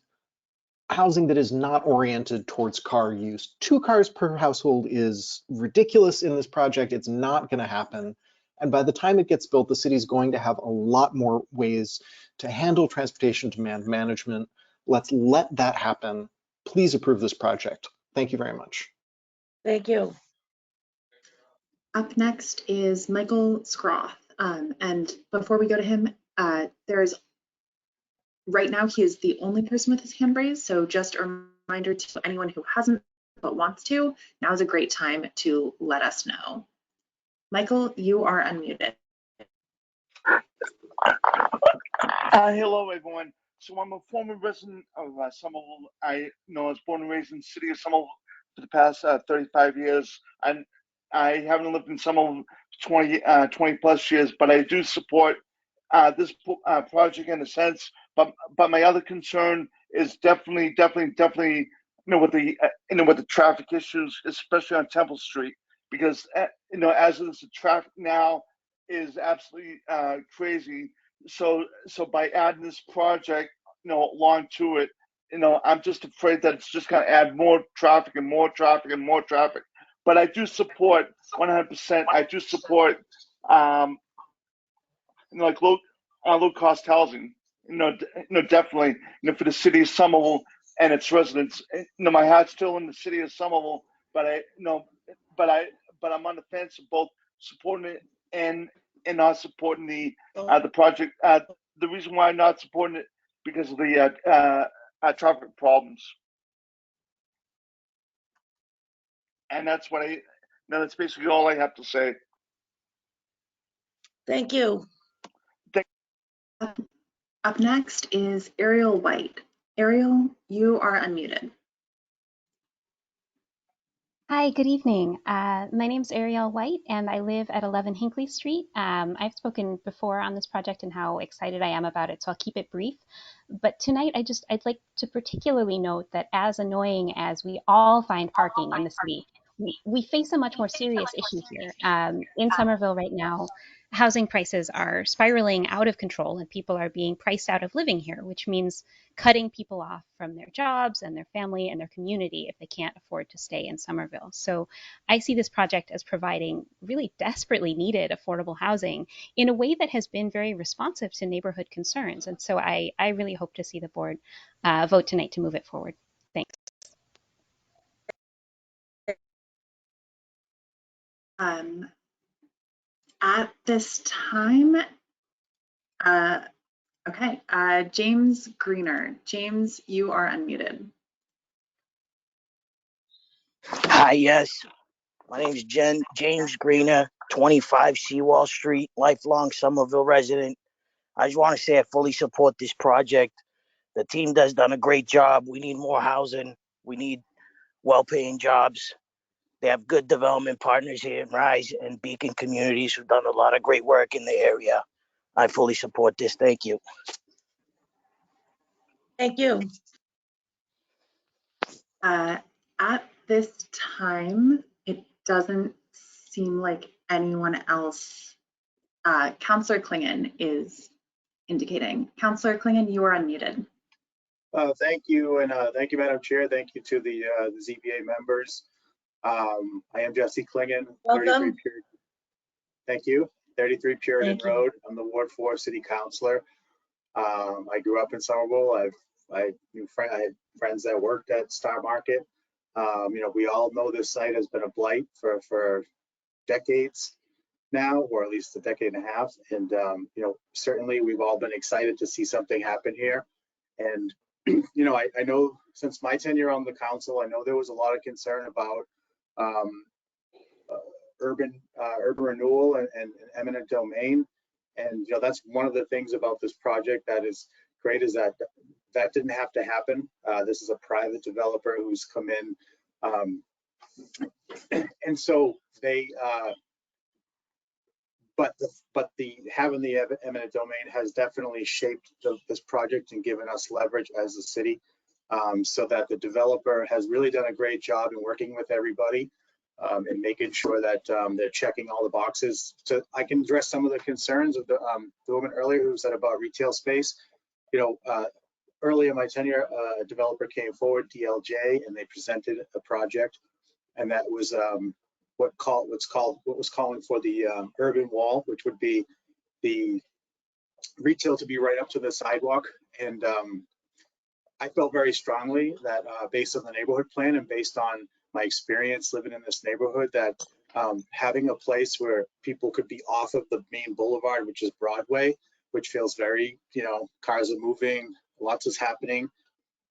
housing that is not oriented towards car use. 2 cars per household is ridiculous in this project. It's not going to happen. And by the time it gets built, the city's going to have a lot more ways to handle transportation demand management. Let's let that happen. Please approve this project. Thank you very much. Thank you. Up next is Michael Scroth. And before we go to him, right now he is the only person with his hand raised. So just a reminder to anyone who hasn't but wants to, now is a great time to let us know. Michael, you are unmuted. Hello, everyone. So I'm a former resident of Somerville. I was born and raised in the city of Somerville for the past 35 years. And I haven't lived in Somerville 20 plus years, but I do support this project in a sense. But my other concern is definitely, with the traffic issues, especially on Temple Street, because as it is, the traffic now is absolutely crazy. So by adding this project, along to it, I'm just afraid that it's just going to add more traffic and more traffic and more traffic. But I do support 100%. I do support, like low cost housing. Definitely. For the city of Somerville and its residents. My heart's still in the city of Somerville, but I'm on the fence of both supporting it and not supporting the project. The reason why I'm not supporting it because of the traffic problems, and that's basically all I have to say. Thank you. Up next is Ariel White. Ariel, you are unmuted. Hi, good evening. My name is Ariel White and I live at 11 Hinckley Street. I've spoken before on this project and how excited I am about it, so I'll keep it brief. But tonight, I'd like to particularly note that as annoying as we all find parking in the city, we face a much more serious issue here. In Somerville right now, housing prices are spiraling out of control and people are being priced out of living here, which means cutting people off from their jobs and their family and their community if they can't afford to stay in Somerville. So I see this project as providing really desperately needed affordable housing in a way that has been very responsive to neighborhood concerns. And so I really hope to see the board vote tonight to move it forward. Thanks. At this time, okay, James Greener. James, you are unmuted. Hi, yes. My name is James Greener, 25 Seawall Street, lifelong Somerville resident. I just want to say I fully support this project. The team has done a great job. We need more housing. We need well-paying jobs. They have good development partners here in Rise and Beacon Communities who've done a lot of great work in the area. I fully support this. Thank you. Thank you. At this time, it doesn't seem like anyone else. Councillor Klingon is indicating. Councillor Klingon, you are unmuted. Thank you, and thank you, Madam Chair. Thank you to the ZBA members. I am Jesse Klingon. Welcome. Thank you. 33 Puritan Road. I'm the Ward 4 City Councilor. I grew up in Somerville. I had friends that worked at Star Market. You know, we all know this site has been a blight for decades now, or at least a decade and a half. And you know, certainly we've all been excited to see something happen here. And you know, I know since my tenure on the council, I know there was a lot of concern about urban renewal and eminent domain. And you know, that's one of the things about this project that is great, is that that didn't have to happen. This is a private developer who's come in, and so they. But having the eminent domain has definitely shaped this project and given us leverage as a city, so that the developer has really done a great job in working with everybody and making sure that they're checking all the boxes. So I can address some of the concerns of the woman earlier who said about retail space. You know, early in my tenure, a developer came forward, DLJ, and they presented a project, and that was what was calling for the urban wall, which would be the retail to be right up to the sidewalk. And I felt very strongly that based on the neighborhood plan and based on my experience living in this neighborhood, that having a place where people could be off of the main boulevard, which is Broadway, which feels very, you know, cars are moving, lots is happening.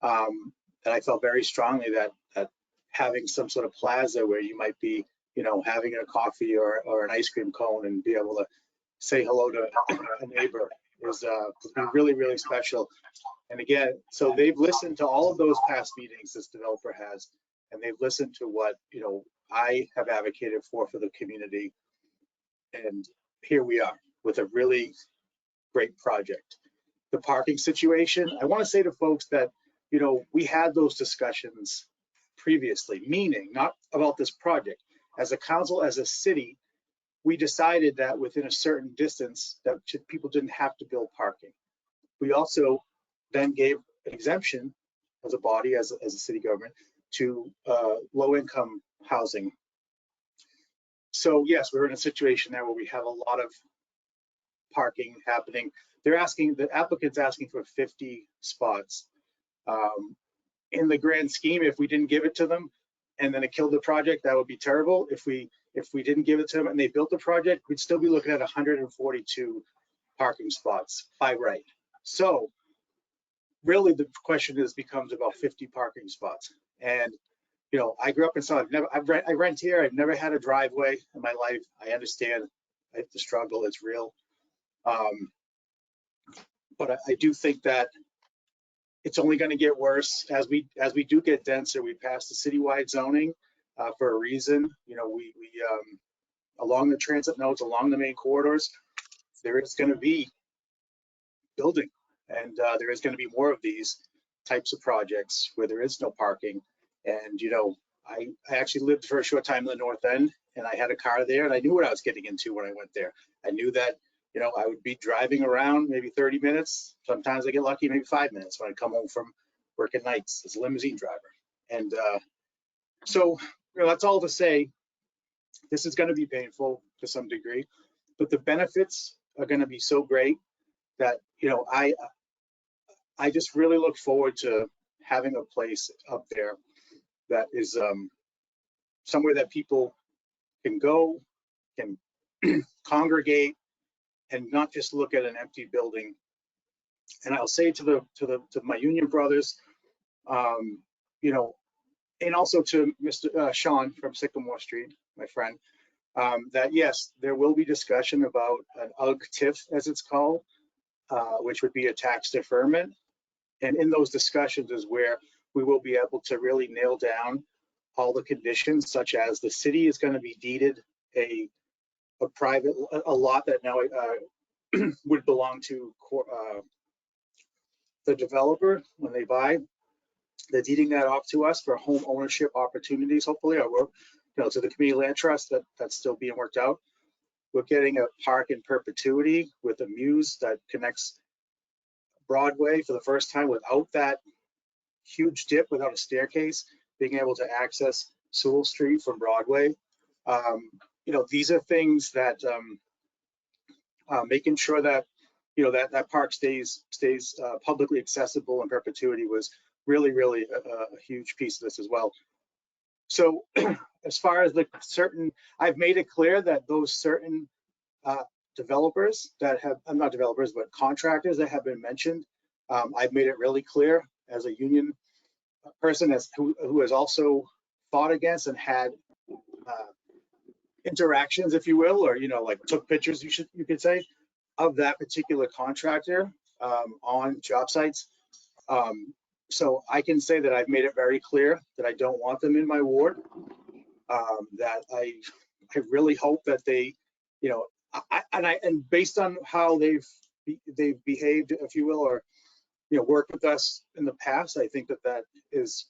And I felt very strongly that having some sort of plaza where you might be, you know, having a coffee or an ice cream cone and be able to say hello to a neighbor is really, really special. And again, so they've listened to all of those past meetings this developer has, and they've listened to what, you know, I have advocated for the community. And here we are with a really great project. The parking situation, I want to say to folks that, you know, we had those discussions previously, meaning not about this project. As a council, as a city, we decided that within a certain distance that people didn't have to build parking. We also then gave an exemption as a body, as a city government, to low-income housing. So yes, we're in a situation there where we have a lot of parking happening. They're asking, the applicant's asking for 50 spots. In the grand scheme, if we didn't give it to them and then it killed the project, that would be terrible. If we didn't give it to them and they built the project, we'd still be looking at 142 parking spots by right. So really the question becomes about 50 parking spots. And you know, I grew up in South. I rent here. I've never had a driveway in my life. I understand the struggle. It's real. But I do think that it's only going to get worse as we do get denser. We pass the citywide zoning for a reason. You know, we along the transit nodes, along the main corridors, there is going to be building, and there is going to be more of these types of projects where there is no parking. And you know, I actually lived for a short time in the North End, and I had a car there, and I knew what I was getting into when I went there. I knew that, you know, I would be driving around maybe 30 minutes. Sometimes I get lucky, maybe 5 minutes when I come home from work at nights as a limousine driver. And so, you know, that's all to say, this is going to be painful to some degree, but the benefits are going to be so great that, you know, I just really look forward to having a place up there that is somewhere that people can go, can congregate and not just look at an empty building. And I'll say to my union brothers, you know, and also to Mr. Sean from Sycamore Street, my friend, that yes, there will be discussion about an UG TIF, as it's called, which would be a tax deferment. And in those discussions is where we will be able to really nail down all the conditions, such as the city is going to be deeded a lot that now would belong to the developer when they buy. They're deeding that off to us for home ownership opportunities, hopefully, or you know, to the community land trust. That's still being worked out. We're getting a park in perpetuity with a muse that connects Broadway for the first time without that huge dip, without a staircase, being able to access Sewell Street from Broadway. You know, these are things that making sure that, you know, that park stays publicly accessible in perpetuity was really a huge piece of this as well. So as far as the certain, I've made it clear that those certain developers that have, not developers, but contractors that have been mentioned, I've made it really clear as a union person who has also fought against and had interactions, if you will, or, you know, like took pictures, you could say, of that particular contractor on job sites. So I can say that I've made it very clear that I don't want them in my ward. That I really hope that they, you know, and based on how they've behaved, if you will, or, you know, worked with us in the past, I think that is,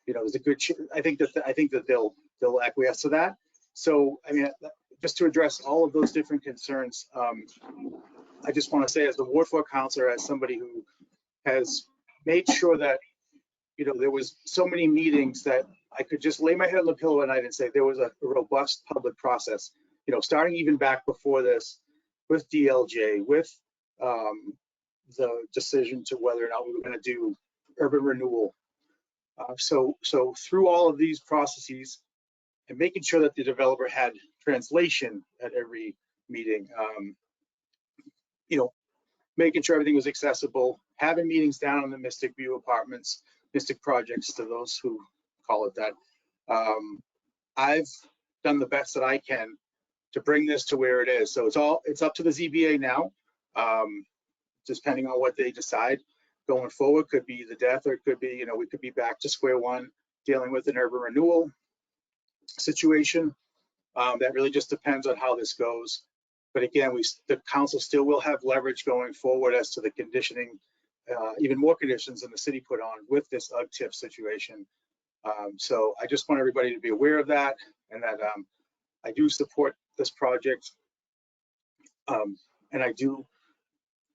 you know, is a good. I think that they'll acquiesce to that. So I mean, just to address all of those different concerns, I just want to say, as the Ward 4 counselor, as somebody who has made sure that, you know, there was so many meetings that I could just lay my head on the pillow at night and say there was a robust public process, you know, starting even back before this with DLJ, with the decision to whether or not we were going to do urban renewal. So through all of these processes and making sure that the developer had translation at every meeting, you know, making sure everything was accessible, having meetings down in the Mystic View Apartments, Mystic Projects, to those who call it that. I've done the best that I can to bring this to where it is. So it's up to the ZBA now, depending on what they decide going forward. Could be the death, or it could be, you know, we could be back to square one dealing with an urban renewal situation. That really just depends on how this goes. But again, the council still will have leverage going forward as to the conditioning, even more conditions than the city put on with this UG TIF situation. So I just want everybody to be aware of that, and that I do support this project. And I do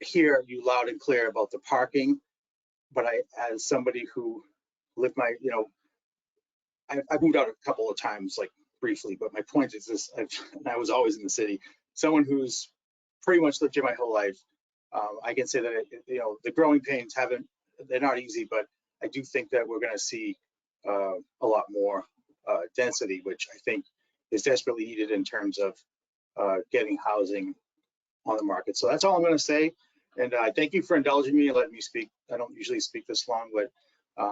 hear you loud and clear about the parking, but as somebody who lived my, you know, I've moved out a couple of times, like briefly, but my point is this, I was always in the city. Someone who's pretty much lived here my whole life, I can say that, you know, the growing pains they're not easy, but I do think that we're going to see a lot more density, which I think is desperately needed in terms of getting housing on the market. So that's all I'm going to say. And thank you for indulging me and letting me speak. I don't usually speak this long, but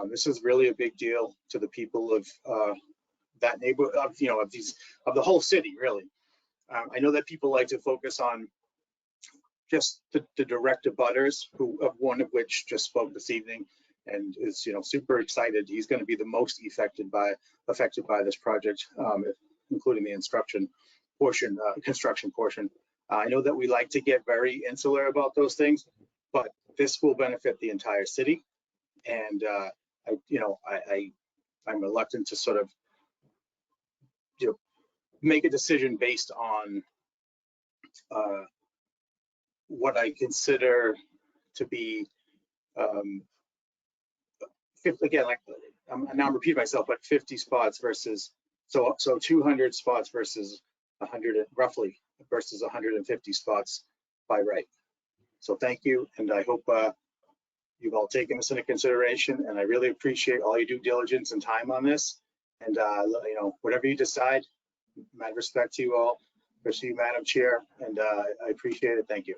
this is really a big deal to the people of that neighborhood, of, you know, of the whole city, really. I know that people like to focus on just the direct abutters, one of which just spoke this evening and is, you know, super excited. He's going to be the most affected by this project, including the construction portion. I know that we like to get very insular about those things, but this will benefit the entire city. And I'm reluctant to sort of, you know, make a decision based on what I consider to be, again, like now I'm repeating myself, but 50 spots versus, so 200 spots versus 100, roughly, versus 150 spots by right. So thank you, and I hope you've all taken this into consideration, and I really appreciate all your due diligence and time on this. And you know, whatever you decide, mad respect to you all. pursue, Madam Chair, and I appreciate it. Thank you.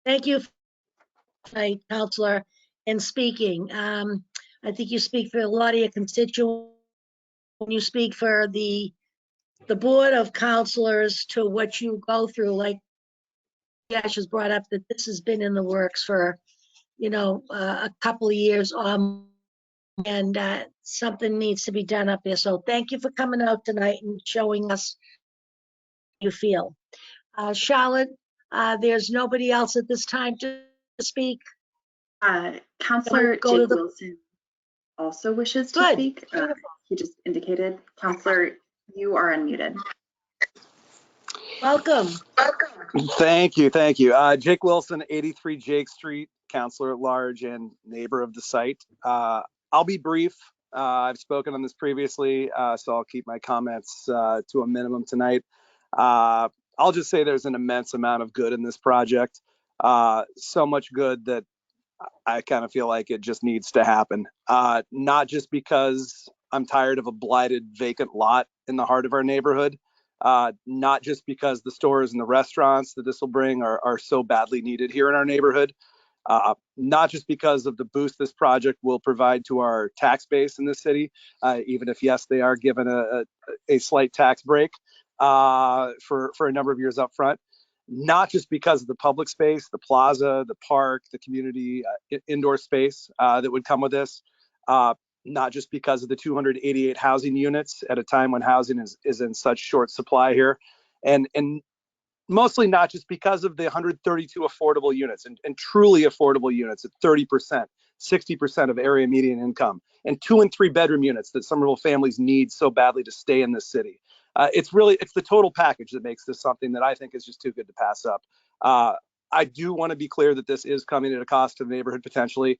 Thank you, Counselor, in speaking. I think you speak for a lot of your constituents. When you speak for the board of counselors to what you go through, like Ash has brought up, that this has been in the works for, a couple of years, and something needs to be done up there. So thank you for coming out tonight and showing us how you feel. Charlotte, there's nobody else at this time to speak. Counselor Go to Jake the- Wilson also wishes to Good. speak. He just indicated. Counselor, you are unmuted. Welcome. Thank you. Jake Wilson, 83 Jake Street, counselor at large and neighbor of the site. I'll be brief. I've spoken on this previously, so I'll keep my comments to a minimum tonight. I'll just say there's an immense amount of good in this project. So much good that I kind of feel like it just needs to happen. Not just because I'm tired of a blighted vacant lot in the heart of our neighborhood. Not just because the stores and the restaurants that this will bring are so badly needed here in our neighborhood. Not just because of the boost this project will provide to our tax base in this city, even if, yes, they are given a slight tax break for a number of years up front. Not just because of the public space, the plaza, the park, the community indoor space that would come with this. Not just because of the 288 housing units at a time when housing is in such short supply here. And mostly not just because of the 132 affordable units and truly affordable units at 30%, 60% of area median income, and 2 and 3 bedroom units that Somerville families need so badly to stay in this city. It's the total package that makes this something that I think is just too good to pass up. I do want to be clear that this is coming at a cost to the neighborhood potentially,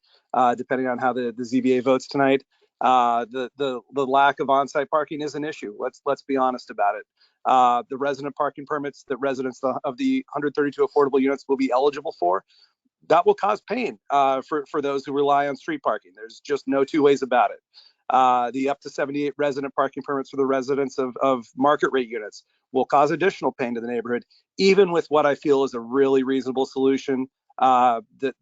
depending on how the ZBA votes tonight. The lack of on-site parking is an issue. Let's be honest about it. The resident parking permits that residents of the 132 affordable units will be eligible for, that will cause pain for those who rely on street parking. There's just no two ways about it. The up to 78 resident parking permits for the residents of market rate units will cause additional pain to the neighborhood, even with what I feel is a really reasonable solution that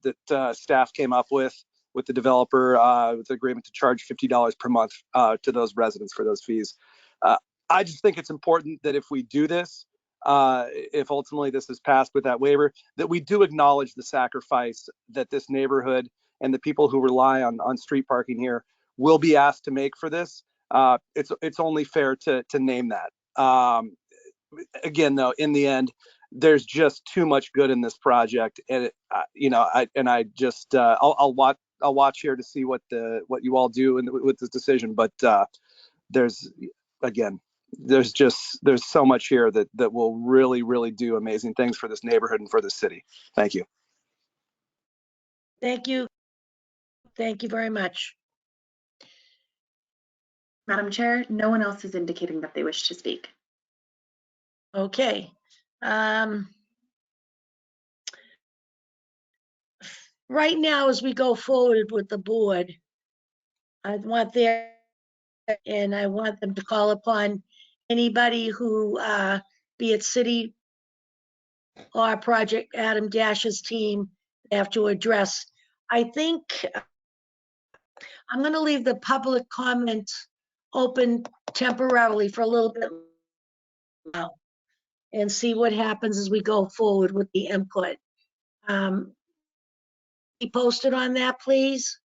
staff came up with the developer, with the agreement to charge $50 per month to those residents for those fees. I just think it's important that if we do this, if ultimately this is passed with that waiver, that we do acknowledge the sacrifice that this neighborhood and the people who rely on street parking here will be asked to make for this. It's only fair to name that. Again, though, in the end, there's just too much good in this project, and I'll watch here to see what you all do with this decision. But there's so much here that will really, really do amazing things for this neighborhood and for the city. Thank you. Thank you. Thank you very much. Madam Chair, no one else is indicating that they wish to speak. Okay. Right now, as we go forward with the board, I want them to call upon anybody who, be it city or Project Adam Dash's team, have to address. I think I'm going to leave the public comment open temporarily for a little bit now and see what happens as we go forward with the input. Be posted on that, please.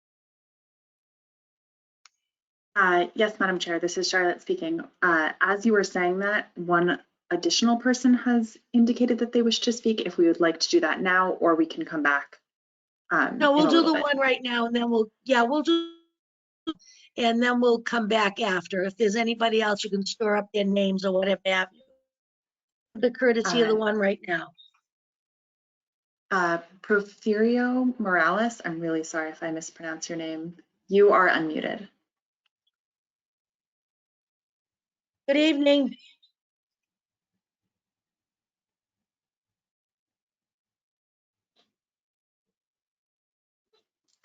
Yes, Madam Chair, this is Charlotte speaking. As you were saying that, one additional person has indicated that they wish to speak. If we would like to do that now, or we can come back. No, we'll do the one right now, and then we'll do, and then we'll come back after. If there's anybody else, you can store up their names or whatever have you. The courtesy of the one right now. Porfirio Morales, I'm really sorry if I mispronounce your name. You are unmuted. Good evening.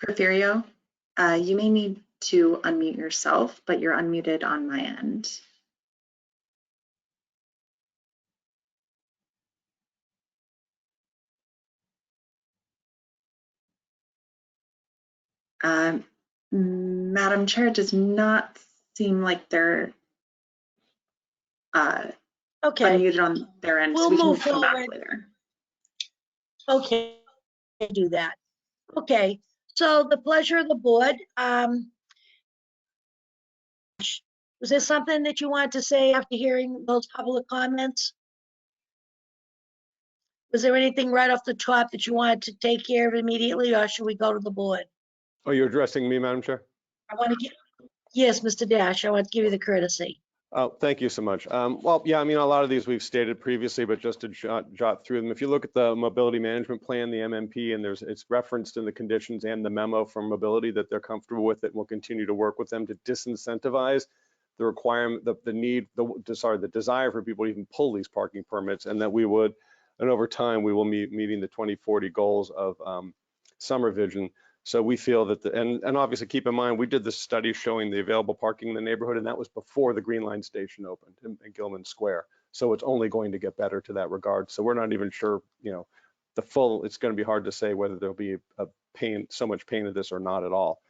Porfirio, you may need to unmute yourself, but you're unmuted on my end. Madam Chair, it does not seem like they're Okay, unmuted on their end, so we'll we can move come back forward. later. Okay, do that. Okay, so the pleasure of the board. Was there something that you wanted to say after hearing those public comments? Was there anything right off the top that you wanted to take care of immediately, or should we go to the board? Oh, you're addressing me, Madam Chair? I want to get, yes, Mr. Dash, I want to give you the courtesy. Oh, thank you so much. Well, yeah, I mean, a lot of these we've stated previously, but just to jot through them. If you look at the mobility management plan, the MMP, and it's referenced in the conditions and the memo from mobility that they're comfortable with it, and we'll continue to work with them to disincentivize the requirement, the desire for people to even pull these parking permits, and that we would, and over time, we will meeting the 2040 goals of Summer Vision. So we feel that, and obviously keep in mind, we did this study showing the available parking in the neighborhood, and that was before the Green Line station opened in Gilman Square. So it's only going to get better to that regard. So we're not even sure, you know, it's going to be hard to say whether there'll be so much pain in this or not at all.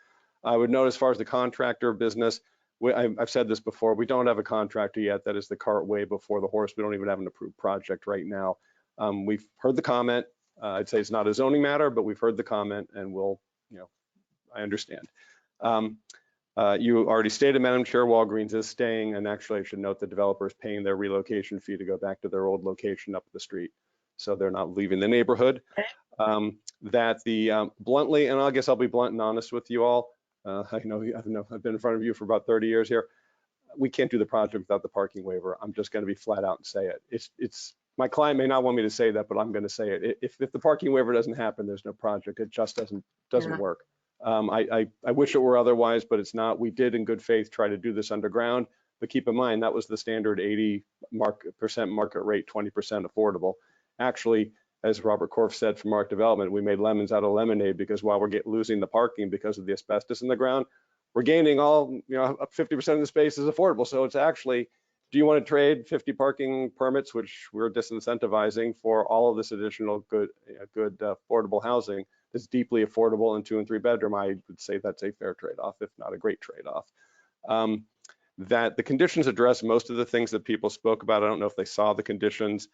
I would note as far as the contractor business, I've said this before, we don't have a contractor yet. That is the cart way before the horse. We don't even have an approved project right now. We've heard the comment. I'd say it's not a zoning matter, but we've heard the comment, and we'll, you know, I understand. You already stated, Madam Chair, Walgreens is staying, and actually I should note the developer is paying their relocation fee to go back to their old location up the street. So they're not leaving the neighborhood. Bluntly, and I guess I'll be blunt and honest with you all. I know I've been in front of you for about 30 years here. We can't do the project without the parking waiver. I'm just going to be flat out and say it. It's my client may not want me to say that, but I'm going to say it. If the parking waiver doesn't happen, there's no project. It just doesn't work. I wish it were otherwise, but it's not. We did in good faith try to do this underground, but keep in mind that was the standard 80% market rate, 20% affordable. Actually, as Robert Korf said from Mark Development, we made lemons out of lemonade, because while we're losing the parking because of the asbestos in the ground, we're gaining all, you know, 50% of the space is affordable. So it's actually, do you want to trade 50 parking permits, which we're disincentivizing, for all of this additional good affordable housing that's deeply affordable in 2- and 3-bedroom? I would say that's a fair trade-off, if not a great trade-off. That the conditions address most of the things that people spoke about. I don't know if they saw the conditions.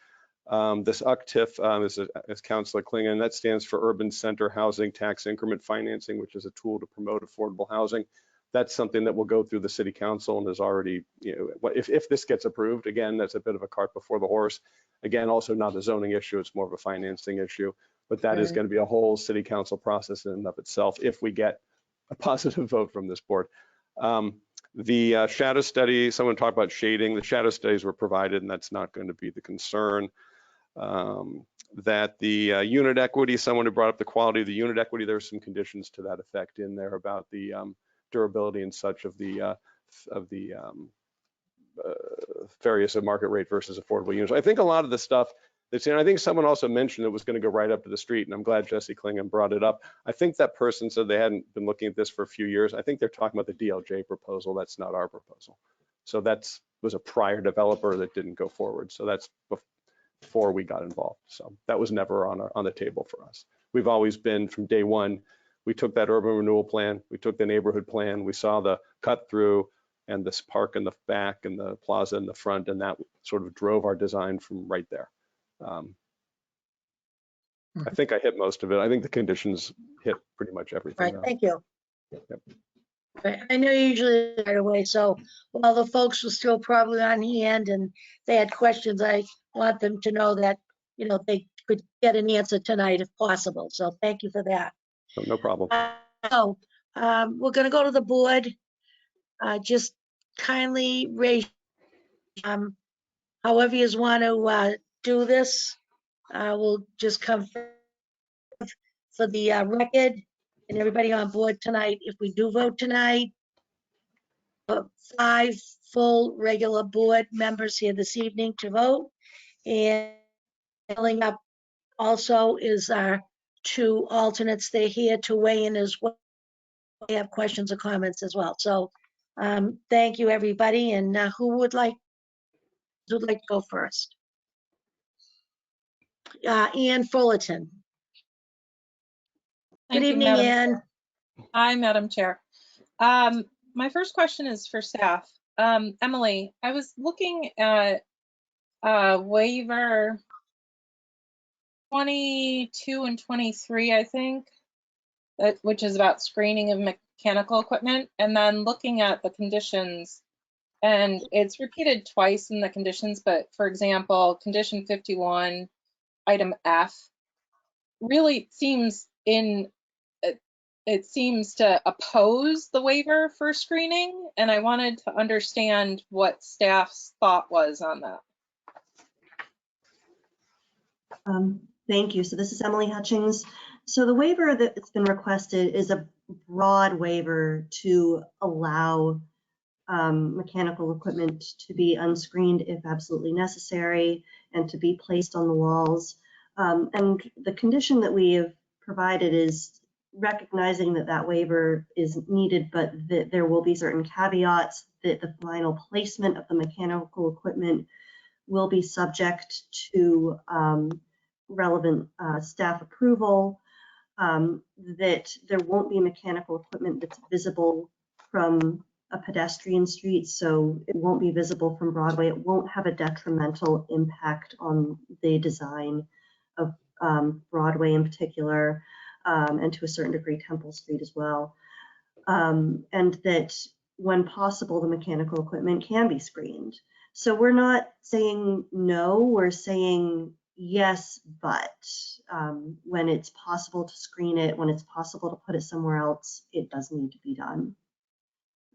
This UCTIF is Councilor Klingon, that stands for Urban Center Housing Tax Increment Financing, which is a tool to promote affordable housing. That's something that will go through the city council and is already, you know, if this gets approved, again, that's a bit of a cart before the horse. Again, also not a zoning issue, it's more of a financing issue, but that is going to be a whole city council process in and of itself if we get a positive vote from this board. The shadow study, someone talked about shading. The shadow studies were provided, and that's not going to be the concern. That the unit equity, someone who brought up the quality of the unit equity, there's some conditions to that effect in there about the durability and such of the various market rate versus affordable units. I think a lot of the stuff that's in, I think someone also mentioned it was going to go right up to the street, and I'm glad Jesse Klingon brought it up. I think that person said they hadn't been looking at this for a few years. I think they're talking about the DLJ proposal. That's not our proposal. So was a prior developer that didn't go forward. So that's before we got involved. So that was never on the table for us. We've always been, from day one, we took that urban renewal plan, we took the neighborhood plan, we saw the cut through and this park in the back and the plaza in the front, and that sort of drove our design from right there. I think I hit most of it. I think the conditions hit pretty much everything. Right, thank you. Yep. Right, I know you usually right away, so while the folks were still probably on hand and they had questions, I want them to know that, you know, they could get an answer tonight if possible. So thank you for that. No problem. We're going to go to the board. Just kindly raise, however you want to do this. We'll just come for the record and everybody on board tonight. If we do vote tonight, 5 full regular board members here this evening to vote, and filling up also is our 2 alternates. They're here to weigh in as well. They have questions or comments as well. So thank you, everybody. And who would like to go first? Ann Fullerton. Good evening, Ann. Hi, Madam Chair. My first question is for staff. Emily, I was looking at waiver 22 and 23, I think, which is about screening of mechanical equipment, and then looking at the conditions, and it's repeated twice in the conditions, but for example, condition 51, item F, really seems it seems to oppose the waiver for screening, and I wanted to understand what staff's thought was on that. Thank you. So this is Emily Hutchings. So the waiver that's been requested is a broad waiver to allow mechanical equipment to be unscreened if absolutely necessary and to be placed on the walls. And the condition that we have provided is recognizing that that waiver is needed, but that there will be certain caveats, that the final placement of the mechanical equipment will be subject to relevant staff approval, that there won't be mechanical equipment that's visible from a pedestrian street, so it won't be visible from Broadway. It won't have a detrimental impact on the design of Broadway in particular, and to a certain degree Temple Street as well. And that when possible, the mechanical equipment can be screened. So we're not saying no, we're saying yes, but when it's possible to screen it, when it's possible to put it somewhere else, it does need to be done.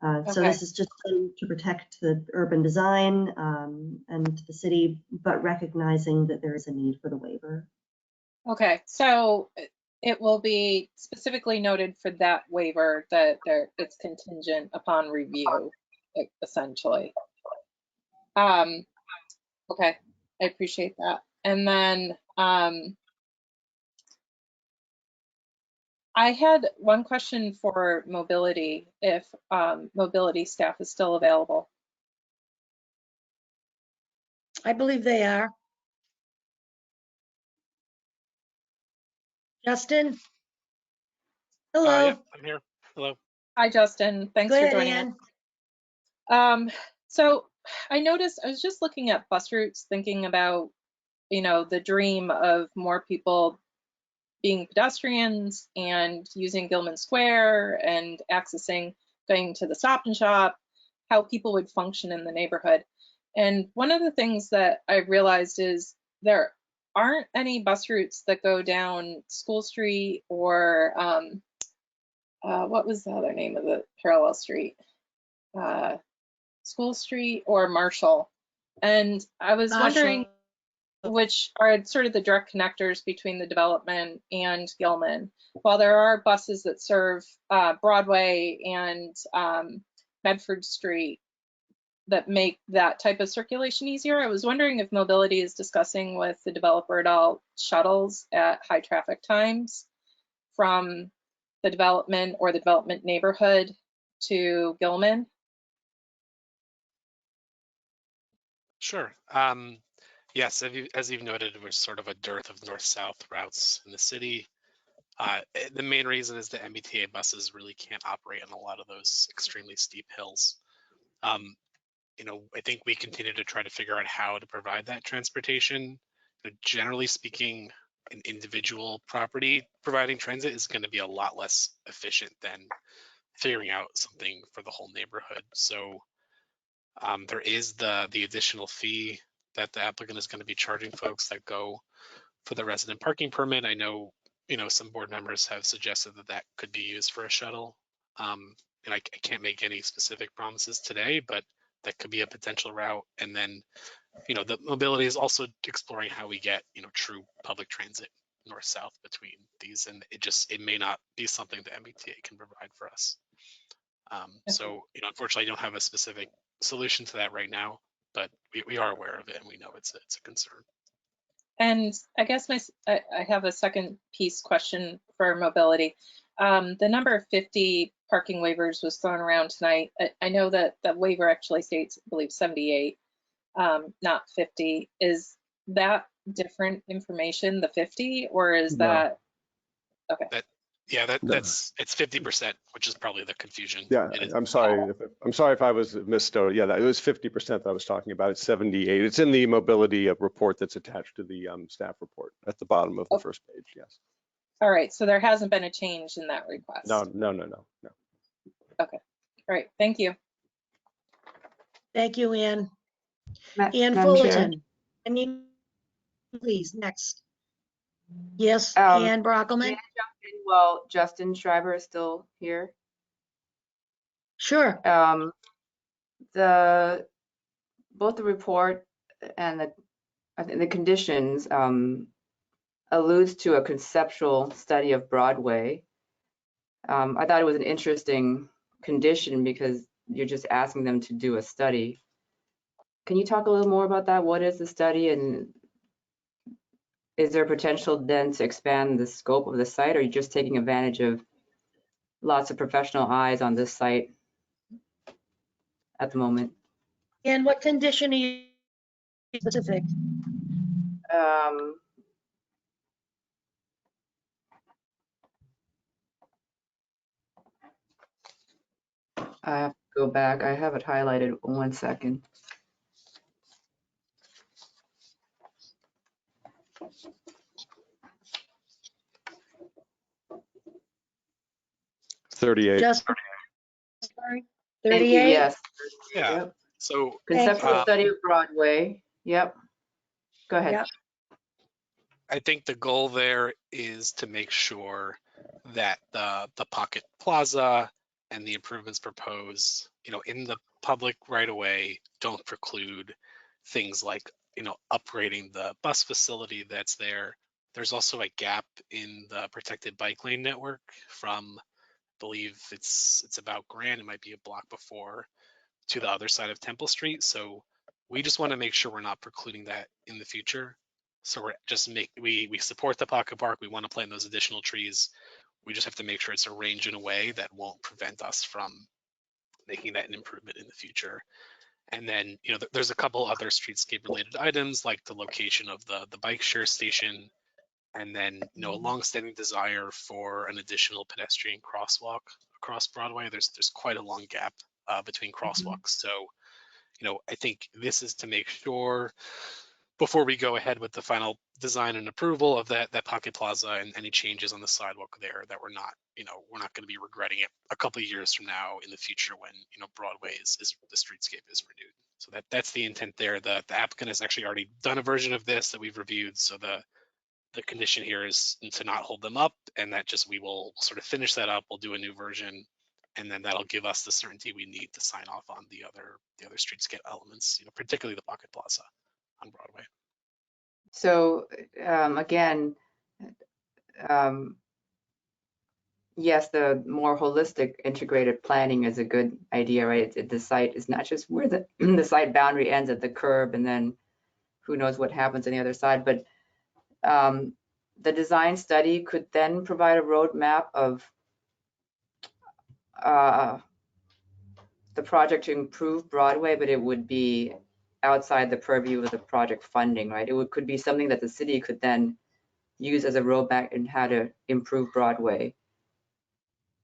So this is just to protect the urban design and the city, but recognizing that there is a need for the waiver. Okay, so it will be specifically noted for that waiver that it's contingent upon review, essentially. Okay, I appreciate that. And then I had one question for mobility, if mobility staff is still available. I believe they are. Justin? Hello. Yeah, I'm here. Hello. Hi, Justin. Thanks for joining us. So I noticed, I was just looking at bus routes, thinking about, you know, the dream of more people being pedestrians and using Gilman Square and accessing, going to the Stop and Shop, how people would function in the neighborhood. And one of the things that I realized is there aren't any bus routes that go down School Street or what was the other name of the parallel street? School Street or Marshall. And I was wondering which are sort of the direct connectors between the development and Gilman. While there are buses that serve Broadway and Medford Street that make that type of circulation easier, I was wondering if mobility is discussing with the developer at all shuttles at high traffic times from the development or the development neighborhood to Gilman. Sure. Yes, as you've noted, there's sort of a dearth of north-south routes in the city. The main reason is the MBTA buses really can't operate on a lot of those extremely steep hills. You know, I think we continue to try to figure out how to provide that transportation. Generally speaking, an individual property providing transit is going to be a lot less efficient than figuring out something for the whole neighborhood. So there is the additional fee that the applicant is going to be charging folks that go for the resident parking permit. I know, you know, some board members have suggested that that could be used for a shuttle. And I can't make any specific promises today, but that could be a potential route. And then, you know, the mobility is also exploring how we get, you know, true public transit north-south between these. And it may not be something the MBTA can provide for us. So, you know, unfortunately, I don't have a specific solution to that right now, but we are aware of it and we know it's a concern. And I guess I have a second piece question for mobility. The number of 50 parking waivers was thrown around tonight. I know that the waiver actually states, I believe, 78, not 50. Is that different information, the 50, or is that okay? Yeah, No. it's 50%, which is probably the confusion. Yeah, It is. I'm sorry. I'm sorry if I was misstated. Yeah, it was 50% that I was talking about. It's 78. It's in the mobility report that's attached to the staff report at the bottom of the first page. Yes. All right, so there hasn't been a change in that request. No. Okay, all right, thank you. Thank you, Ann. Ann Madam Chair. Fullerton. Please, next. Yes, Ann May I Brockelman? jump in while Justin Schreiber is still here? Sure. Both the report and the conditions alludes to a conceptual study of Broadway. I thought it was an interesting condition because you're just asking them to do a study. Can you talk a little more about that? What is the study, and is there potential then to expand the scope of the site, or are you just taking advantage of lots of professional eyes on this site at the moment? And what condition are you specific? I have to go back. I have it highlighted. 1 second. Just, sorry, 38? Yes. Yeah. Yep. So Conceptual study of Broadway. Yep. Go ahead. Yep. I think the goal there is to make sure that the Pocket Plaza and the improvements proposed, in the public right away don't preclude things like, upgrading the bus facility that's there. There's also a gap in the protected bike lane network from, I believe it's about Grand, it might be a block before, to the other side of Temple Street. So we just want to make sure we're not precluding that in the future. So we're just we support the pocket park. We want to plant those additional trees. We just have to make sure it's arranged in a way that won't prevent us from making that an improvement in the future. And then, there's a couple other streetscape related items like the location of the bike share station, and then, a longstanding desire for an additional pedestrian crosswalk across Broadway. There's quite a long gap between crosswalks. So, I think this is to make sure before we go ahead with the final design and approval of that Pocket Plaza and any changes on the sidewalk there, that we're not going to be regretting it a couple of years from now in the future when, Broadway is the streetscape is renewed. So that's the intent there. The applicant has actually already done a version of this that we've reviewed. So the condition here is to not hold them up, and that just we will sort of finish that up. We'll do a new version, and then that'll give us the certainty we need to sign off on the other streetscape elements, particularly the Pocket Plaza on Broadway. So again, yes, the more holistic integrated planning is a good idea, right? The site is not just where the site boundary ends at the curb and then who knows what happens on the other side, but the design study could then provide a roadmap of the project to improve Broadway, but it would be outside the purview of the project funding, right? Could be something that the city could then use as a roadmap in how to improve Broadway.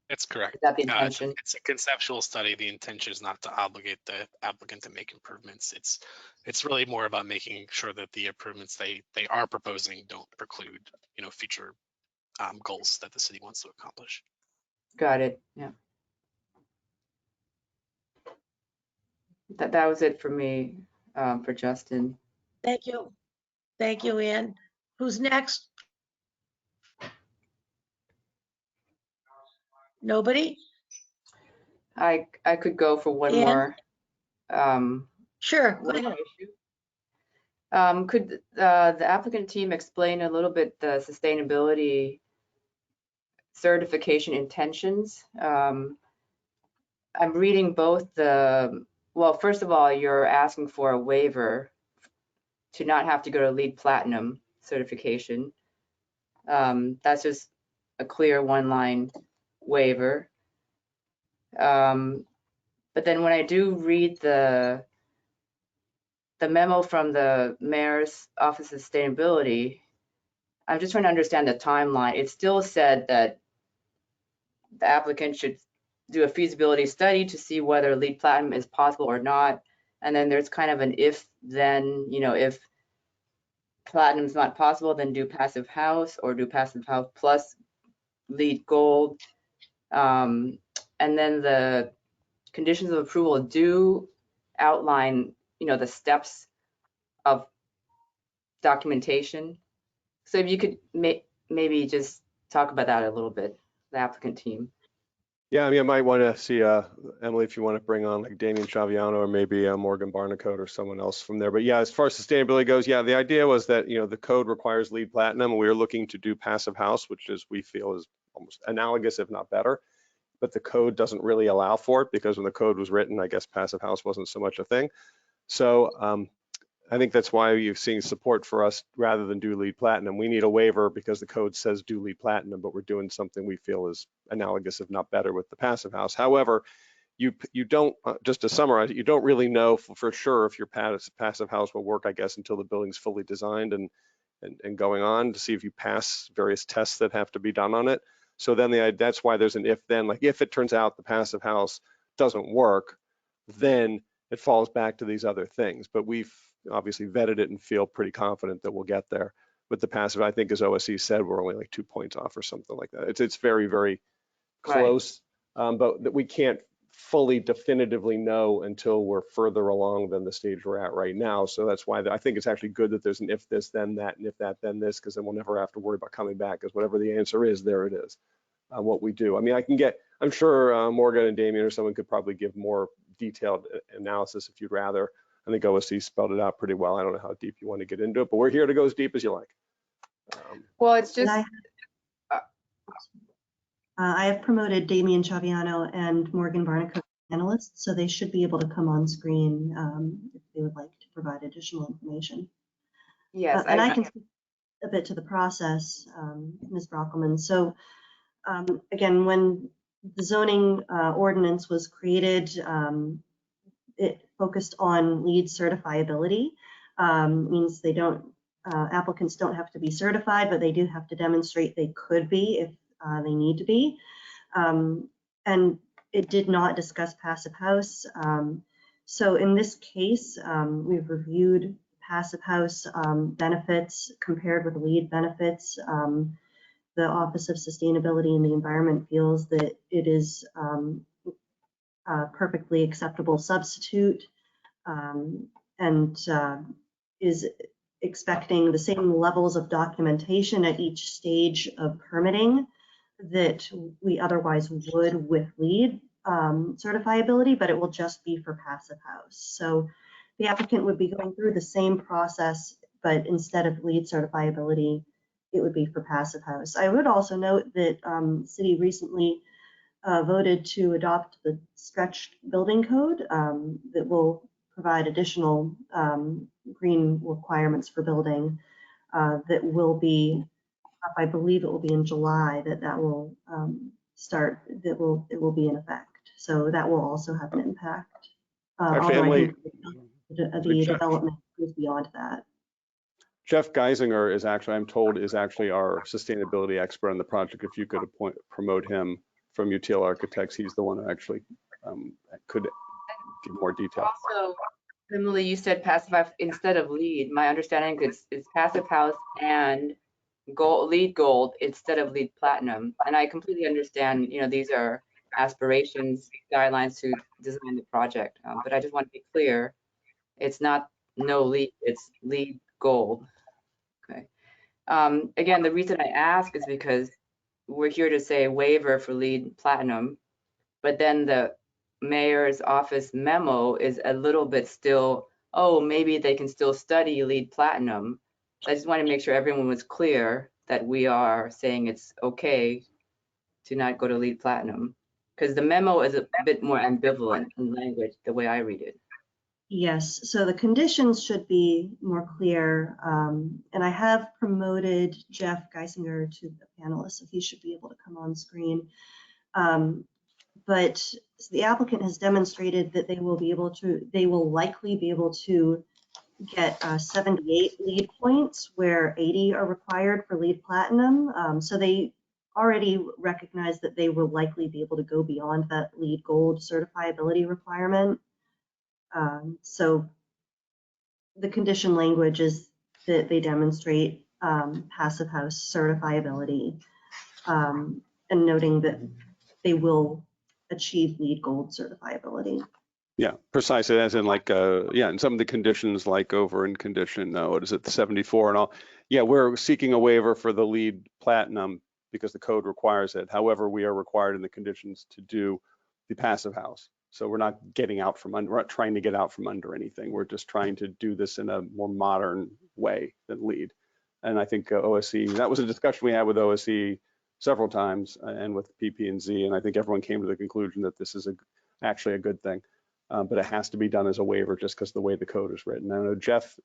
That's correct. Is that the intention? It's a conceptual study. The intention is not to obligate the applicant to make improvements. It's really more about making sure that the improvements they are proposing don't preclude, future goals that the city wants to accomplish. Got it. Yeah. That was it for me, for Justin. Thank you. Thank you, Ann. Who's next? Nobody? I could go for one Ann? more. Sure. One more issue. Could the applicant team explain a little bit the sustainability certification intentions? I'm reading both well, first of all, you're asking for a waiver to not have to go to LEED Platinum certification. That's just a clear one-line waiver. But then when I do read the memo from the Mayor's Office of Sustainability, I'm just trying to understand the timeline. It still said that the applicant should do a feasibility study to see whether LEED Platinum is possible or not. And then there's kind of an if then, you know, if Platinum is not possible, then do Passive House or do Passive House plus LEED Gold. And then the conditions of approval do outline, you know, the steps of documentation. So if you could maybe just talk about that a little bit, the applicant team. Yeah, I mean, I might want to see, Emily, if you want to bring on like Damian Chaviano or maybe Morgan Barnacote or someone else from there. But yeah, as far as sustainability goes, yeah, the idea was that, you know, the code requires LEED Platinum, and we were looking to do Passive House, which is, we feel is almost analogous, if not better. But the code doesn't really allow for it, because when the code was written, I guess Passive House wasn't so much a thing. So I think that's why you've seen support for us rather than do LEED Platinum. We need a waiver because the code says do LEED Platinum, but we're doing something we feel is analogous, if not better, with the Passive House. However, you don't, just to summarize it, you don't really know for sure if your Passive House will work, I guess, until the building's fully designed and going on to see if you pass various tests that have to be done on it. So then that's why there's an if then, like if it turns out the Passive House doesn't work, then it falls back to these other things. But we've obviously vetted it and feel pretty confident that we'll get there. With the Passive, I think, as OSC said, we're only like 2 points off or something like that. It's very, very close, but that we can't fully definitively know until we're further along than the stage we're at right now. So that's why I think it's actually good that there's an if this, then that, and if that, then this, because then we'll never have to worry about coming back, because whatever the answer is, there it is, what we do. I mean, I'm sure Morgan and Damian or someone could probably give more detailed analysis if you'd rather. I think OSC spelled it out pretty well. I don't know how deep you want to get into it, but we're here to go as deep as you like. Well, it's just. I have promoted Damian Chaviano and Morgan Barnacote panelists, so they should be able to come on screen if they would like to provide additional information. Yes. And I can speak a bit to the process, Ms. Brockelman. So again, when the zoning ordinance was created, it focused on LEED certifiability. Means they don't, applicants don't have to be certified, but they do have to demonstrate they could be if they need to be. And it did not discuss Passive House. So in this case, we've reviewed Passive House benefits compared with LEED benefits. The Office of Sustainability and the Environment feels that it is a perfectly acceptable substitute, and is expecting the same levels of documentation at each stage of permitting that we otherwise would with LEED certifiability, but it will just be for Passive House. So the applicant would be going through the same process, but instead of LEED certifiability, it would be for Passive House. I would also note that the city recently voted to adopt the stretched building code that will provide additional green requirements for building that will be, I believe it will be in July that will start, it will be in effect. So that will also have an impact. Family, the development goes beyond that. Jeff Geisinger is actually, I'm told, is actually our sustainability expert on the project. If you could promote him from UTL Architects, he's the one who actually could give more detail. Also, Emily, you said Passive House instead of LEED. My understanding is Passive House and LEED Gold instead of LEED Platinum. And I completely understand, you know, these are aspirations, guidelines to design the project. But I just want to be clear, it's not no LEED, it's LEED Gold. Okay. Again, the reason I ask is because we're here to say waiver for LEED Platinum, but then the mayor's office memo is a little bit still, oh, maybe they can still study LEED Platinum. So I just want to make sure everyone was clear that we are saying it's okay to not go to LEED Platinum, because the memo is a bit more ambivalent in language, the way I read it. Yes, so the conditions should be more clear. And I have promoted Jeff Geisinger to the panelist, so he should be able to come on screen. But the applicant has demonstrated that they will likely be able to get 78 LEED points where 80 are required for LEED Platinum. So they already recognized that they will likely be able to go beyond that LEED Gold certifiability requirement. So the condition language is that they demonstrate Passive House certifiability, and noting that they will achieve LEED Gold certifiability. Yeah, precisely, as in like, yeah, and some of the conditions like over in condition, what is it, 74 and all. Yeah, we're seeking a waiver for the LEED Platinum because the code requires it. However, we are required in the conditions to do the Passive House. So we're not getting out from under, we're not trying to get out from under anything. We're just trying to do this in a more modern way than LEED. And I think OSE, that was a discussion we had with OSE several times and with PP&Z, and I think everyone came to the conclusion that this is actually a good thing. But it has to be done as a waiver just because the way the code is written. I know Jeff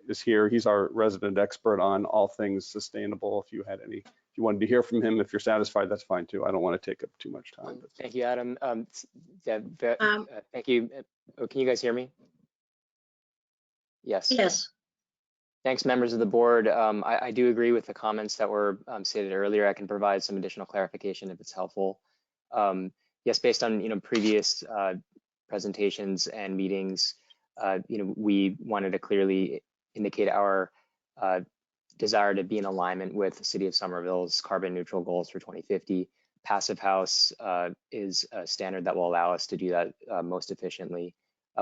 is here. He's our resident expert on all things sustainable. If you wanted to hear from him, if you're satisfied, that's fine too. I don't want to take up too much time. Thank you, Adam. Thank you. Oh, can you guys hear me? Yes. Yes. Thanks, members of the board. I do agree with the comments that were stated earlier. I can provide some additional clarification if it's helpful. Yes, based on previous presentations and meetings, we wanted to clearly indicate our desire to be in alignment with the City of Somerville's carbon neutral goals for 2050. Passive House is a standard that will allow us to do that most efficiently.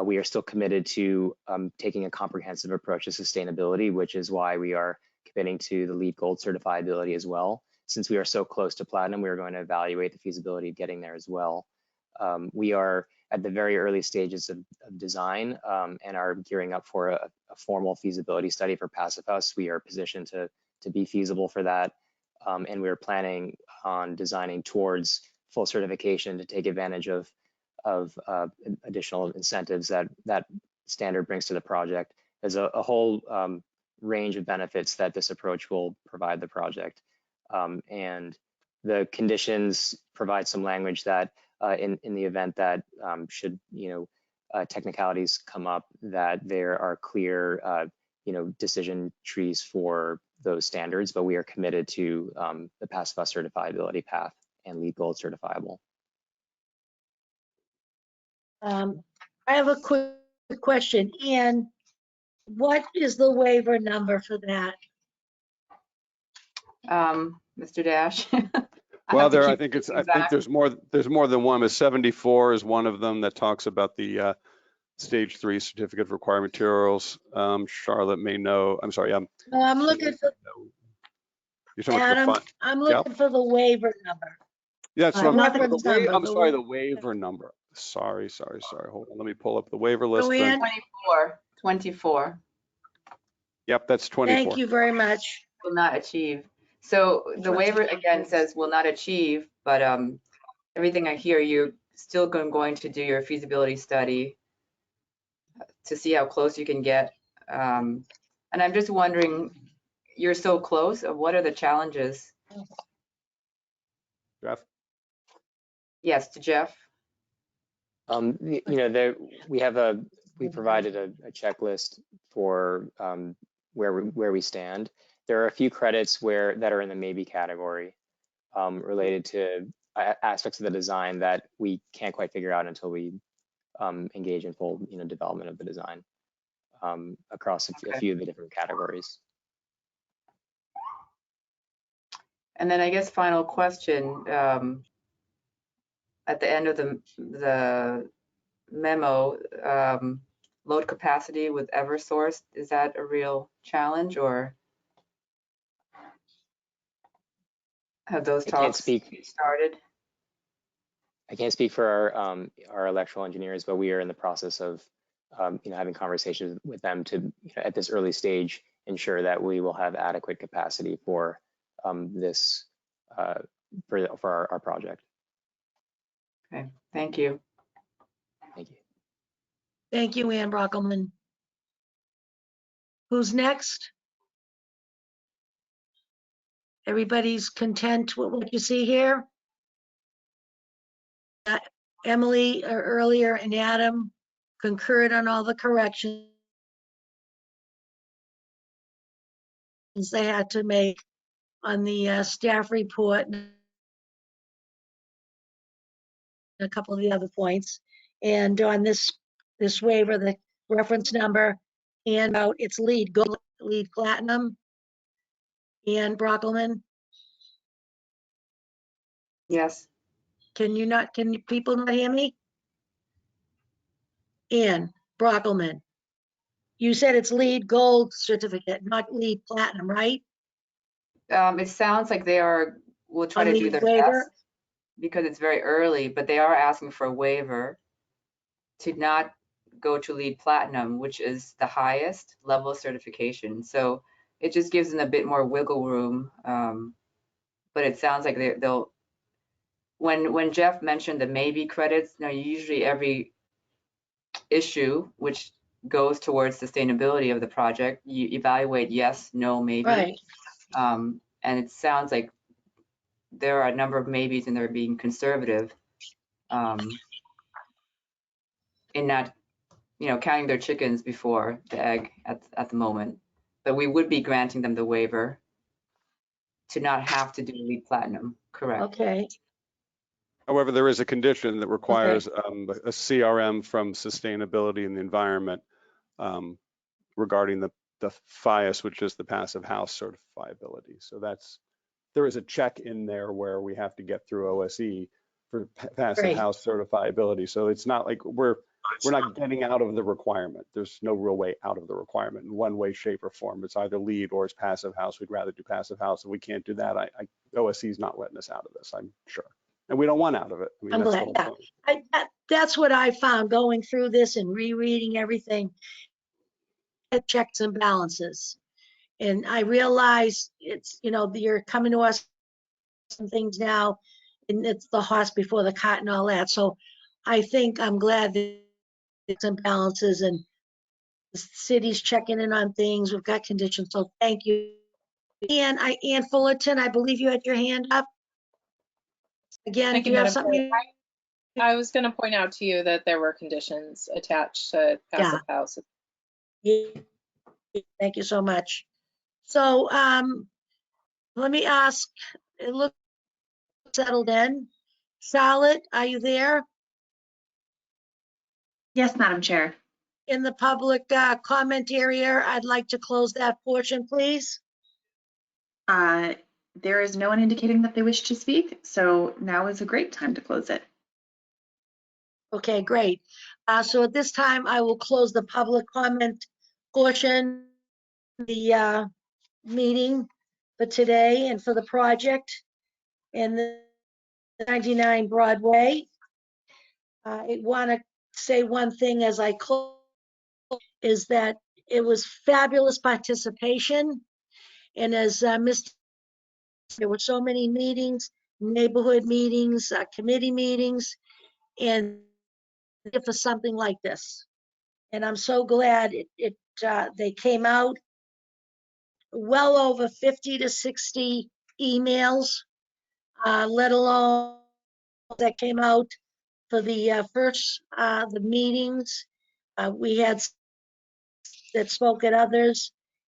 We are still committed to taking a comprehensive approach to sustainability, which is why we are committing to the LEED Gold certifiability as well. Since we are so close to platinum, we are going to evaluate the feasibility of getting there as well. We are at the very early stages of design and are gearing up for a formal feasibility study for Passive House. We are positioned to be feasible for that, and we are planning on designing towards full certification to take advantage of additional incentives that standard brings to the project. There's a whole range of benefits that this approach will provide the project, and the conditions provide some language that in the event that should technicalities come up, that there are clear decision trees for those standards, but we are committed to the Passive House certifiability path and LEED Gold certifiable. I have a quick question. Ian, what is the waiver number for that? Mr. Dash. Well, I think there's more than one. 74 is one of them that talks about the stage 3 certificate of required materials. Charlotte may know. I'm sorry. I'm looking for Adam. I'm looking for the waiver number. Yeah, that's what I'm sorry, the waiver number. Sorry. Hold on. Let me pull up the waiver list. 24. Yep, that's 24. Thank you very much. Will not achieve. So the waiver again says will not achieve, but everything I hear, you're still going to do your feasibility study to see how close you can get. And I'm just wondering, you're so close, what are the challenges? Jeff? Yes, to Jeff. We provided a checklist for where we stand. There are a few credits that are in the maybe category related to aspects of the design that we can't quite figure out until we engage in full development of the design across a few of the different categories. And then I guess final question, at the end of the memo, load capacity with Eversource, is that a real challenge, or have those talks started? I can't speak for our electrical engineers, but we are in the process of having conversations with them to at this early stage ensure that we will have adequate capacity for this for our project. Okay, thank you. Thank you. Thank you, Ann Brockelman. Who's next? Everybody's content with what you see here? Emily earlier and Adam concurred on all the corrections they had to make on the staff report. a couple of the other points. And on this waiver, the reference number and about its lead, gold, lead platinum. Ann Brockelman, Yes. can people not hear me? Ann Brockelman, you said it's lead gold certificate, not lead platinum, right? It sounds like will try On to the do their waiver? best because it's very early, but they are asking for a waiver to not go to lead platinum, which is the highest level of certification. So it just gives them a bit more wiggle room. But it sounds like they'll, when Jeff mentioned the maybe credits, usually every issue which goes towards sustainability of the project, you evaluate yes, no, maybe. Right. And it sounds like there are a number of maybes and they're being conservative in not, counting their chickens before the egg at the moment. But we would be granting them the waiver to not have to do lead platinum, correct? Okay. However, there is a condition that requires a CRM from sustainability and the environment regarding the FIAS, which is the passive house certifiability. So there is a check in there where we have to get through OSE for passive house certifiability. So it's not like we're not getting out of the requirement. There's no real way out of the requirement in one way, shape, or form. It's either lead or it's passive house. We'd rather do passive house. If we can't do that, OSE is not letting us out of this, I'm sure. And we don't want out of it. I mean, I'm that's glad. the whole point. That's what I found going through this and rereading everything. Checks and balances. And I realize it's, you're coming to us some things now, and it's the horse before the cart and all that. So I think I'm glad that it's some balances and the city's checking in on things. We've got conditions. So thank you. Ann Fullerton, I believe you had your hand up. Again, Thank do you, you have Madam something? I was going to point out to you that there were conditions attached to passive house. Yeah. Thank you so much. So let me ask, it looks settled in. Charlotte, are you there? Yes, Madam Chair. In the public comment area, I'd like to close that portion, please. There is no one indicating that they wish to speak, so now is a great time to close it. Okay, great. So at this time, I will close the public comment portion, the meeting for today and for the project and the 99 Broadway. I want to say one thing as I close, is that it was fabulous participation. And as there were so many meetings, neighborhood meetings, committee meetings, and for something like this. And I'm so glad they came out well over 50 to 60 emails, let alone that came out for the the meetings. We had that spoke at others,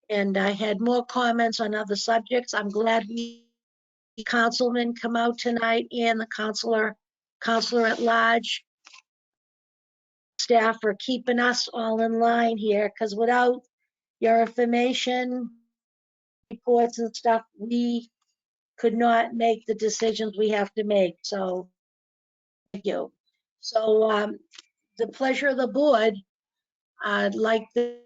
and I had more comments on other subjects. I'm glad the councilman come out tonight and the counselor at large staff for keeping us all in line here, because without your information, reports and stuff, we could not make the decisions we have to make. So thank you. So the pleasure of the board, I'd like the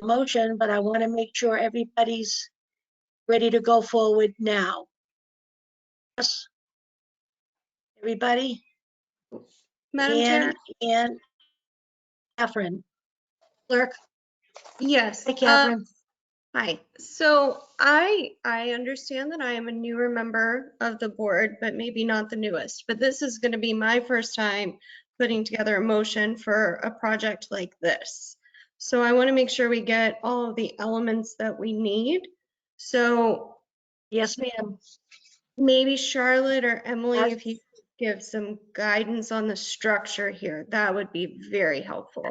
motion, but I want to make sure everybody's ready to go forward now. Yes, everybody? Madam Chair? And Catherine. Clerk? Yes. Hey, Catherine. Hi. So I understand that I am a newer member of the board, but maybe not the newest. But this is going to be my first time putting together a motion for a project like this. So I want to make sure we get all of the elements that we need. So yes, ma'am. Maybe Charlotte or Emily, if you could give some guidance on the structure here, that would be very helpful.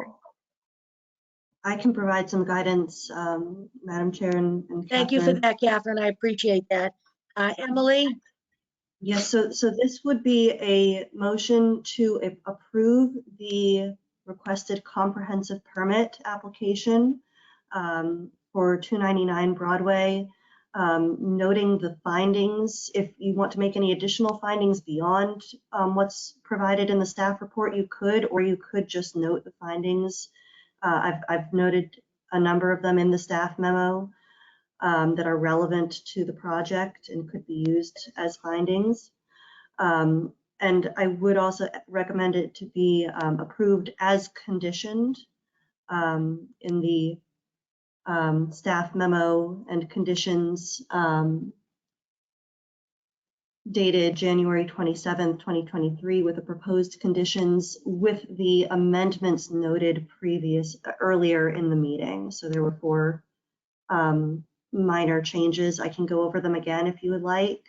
I can provide some guidance, Madam Chair and Thank you for that, Catherine. I appreciate that. Emily? Yes, so this would be a motion to approve the requested comprehensive permit application for 299 Broadway, noting the findings. If you want to make any additional findings beyond what's provided in the staff report, you could, or you could just note the findings. I've noted a number of them in the staff memo that are relevant to the project and could be used as findings. And I would also recommend it to be approved as conditioned in the staff memo and conditions dated January 27th, 2023, with the proposed conditions with the amendments noted earlier in the meeting. So there were 4 minor changes. I can go over them again if you would like.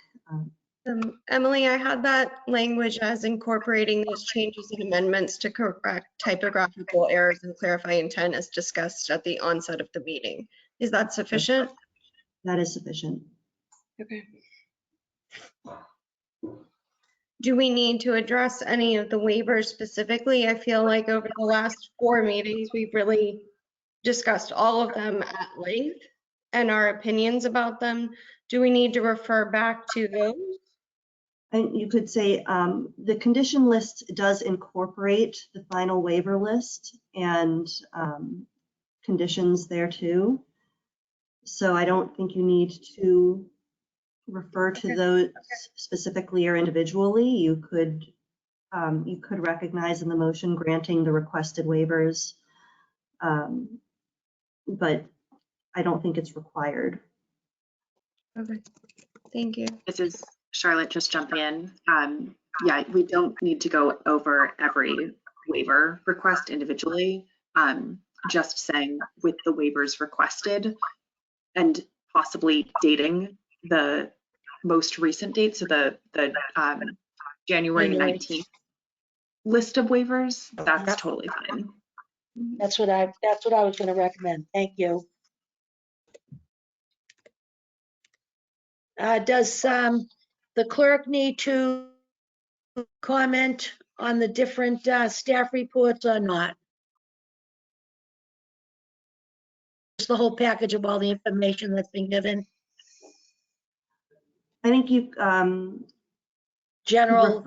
Emily, I had that language as incorporating those changes and amendments to correct typographical errors and clarify intent as discussed at the onset of the meeting. Is that sufficient? That is sufficient. Okay. Do we need to address any of the waivers specifically? I feel like over the last 4 meetings, we've really discussed all of them at length and our opinions about them. Do we need to refer back to those? And you could say the condition list does incorporate the final waiver list and conditions there too. So I don't think you need to refer to those specifically or individually. You could recognize in the motion granting the requested waivers, but I don't think it's required. Okay, thank you. This is Charlotte just jumping in. Yeah, we don't need to go over every waiver request individually. Just saying with the waivers requested and possibly dating the most recent date, so the January 19th list of waivers, that's totally fine. That's what I was going to recommend. Thank you. Does the clerk need to comment on the different staff reports or not? Just the whole package of all the information that's been given. I think you general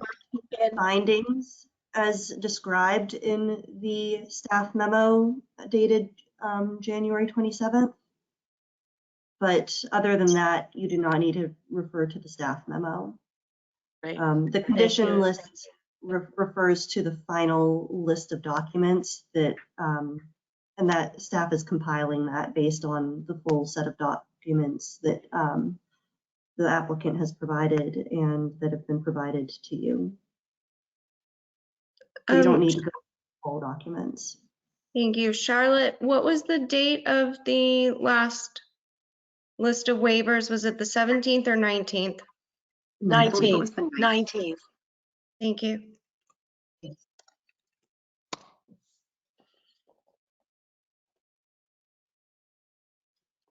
findings as described in the staff memo dated January 27th. But other than that, you do not need to refer to the staff memo. Right. The condition list refers to the final list of documents that, and that staff is compiling that based on the full set of documents that the applicant has provided and that have been provided to you. So you don't need to go through all documents. Thank you. Charlotte, what was the date of the last list of waivers? Was it the 17th or 19th? 19th. Thank you.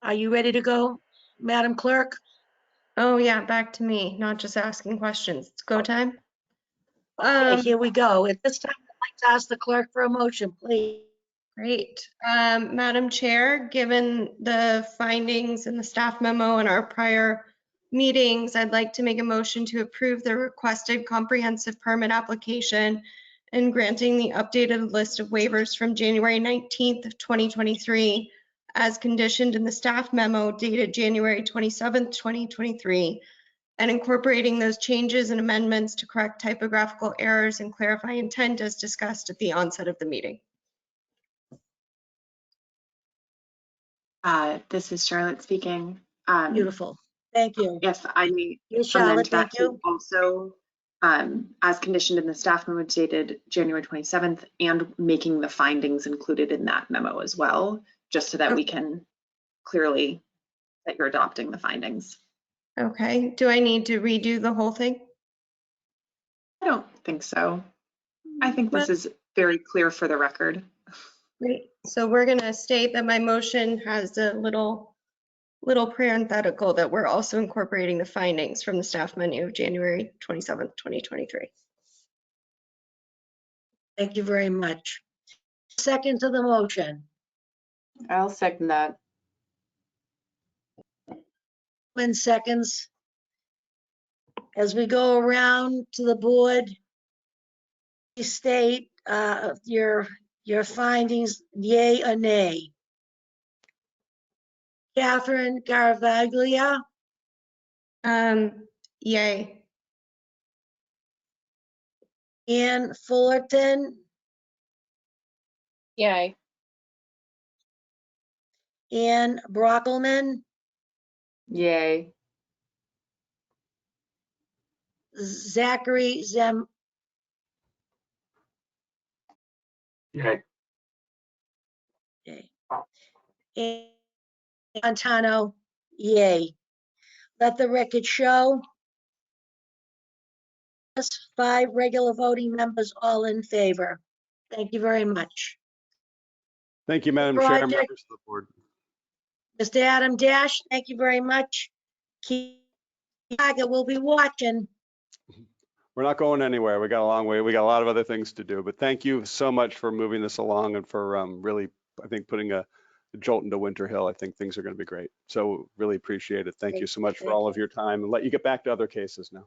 Are you ready to go, Madam Clerk? Oh yeah, back to me, not just asking questions. It's go time. Okay, here we go. At this time, I'd like to ask the clerk for a motion, please. Great. Madam Chair, given the findings in the staff memo and our prior meetings, I'd like to make a motion to approve the requested comprehensive permit application and granting the updated list of waivers from January 19th, 2023, as conditioned in the staff memo dated January 27th, 2023, and incorporating those changes and amendments to correct typographical errors and clarify intent as discussed at the onset of the meeting. This is Charlotte speaking. Beautiful. Thank you. Yes, I Charlotte, amend that thank you. to also, as conditioned in the staff memo dated January 27th, and making the findings included in that memo as well, just so that we can clearly that you're adopting the findings. Okay. Do I need to redo the whole thing? I don't think so. I think this is very clear for the record. Great. So we're going to state that my motion has a little little parenthetical that we're also incorporating the findings from the staff menu of January 27th, 2023. Thank you very much. Second to the motion. I'll second that. In seconds. As we go around to the board, you state your findings, yay or nay. Catherine Garavaglia, Yay. Ann Fullerton, Yay. Ann Brockelman, Yay. Zachary Zem, Yay. and Montano, yay. Let the record show. Yes, 5 regular voting members, all in favor. Thank you very much. Thank you, Madam Chair, Project- members of the board. Mr. Adam Dash, thank you very much. We'll be watching. We're not going anywhere. We got a long way. We got a lot of other things to do, but thank you so much for moving this along and for really, I think, putting a jolt into Winter Hill. I think things are going to be great. So really appreciate it. Thank you so much for all of your time, and let you get back to other cases now.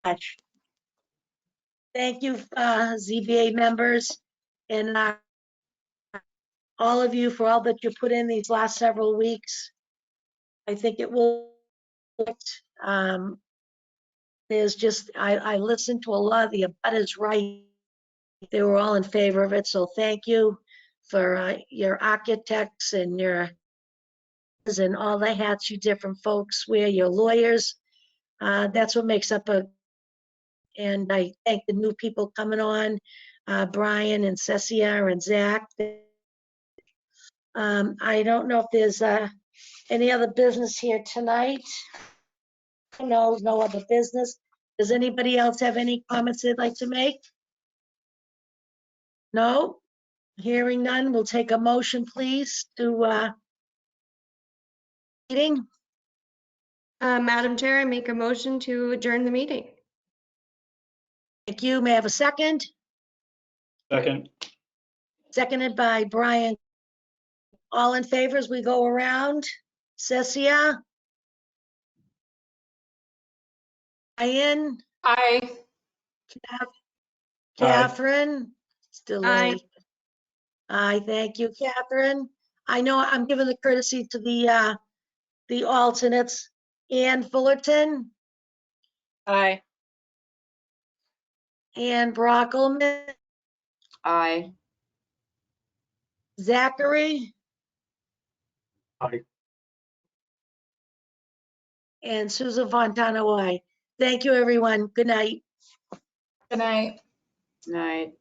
Much. Thank you, ZBA members, and all of you for all that you put in these last several weeks. I think it will. There's just, I listened to a lot of the abutters right. They were all in favor of it, so thank you for your architects and and all the hats you different folks wear, your lawyers. That's what makes up and I thank the new people coming on, Brian and Cecia and Zach. I don't know if there's any other business here tonight. No other business. Does anybody else have any comments they'd like to make? No? Hearing none, we'll take a motion, please, to meeting. Madam Chair, I make a motion to adjourn the meeting. Thank you. May I have a second? Second. Seconded by Brian. All in favor as we go around? Cecia? Ian? Aye. Catherine? Still Aye. late. Aye, thank you, Catherine. I know I'm giving the courtesy to the alternates. Ann Fullerton, Aye. Ann Brockelman, Aye. Zachary, Aye. and Susan Fontana, aye. Thank you, everyone. Good night. Good night. Night.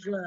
Good.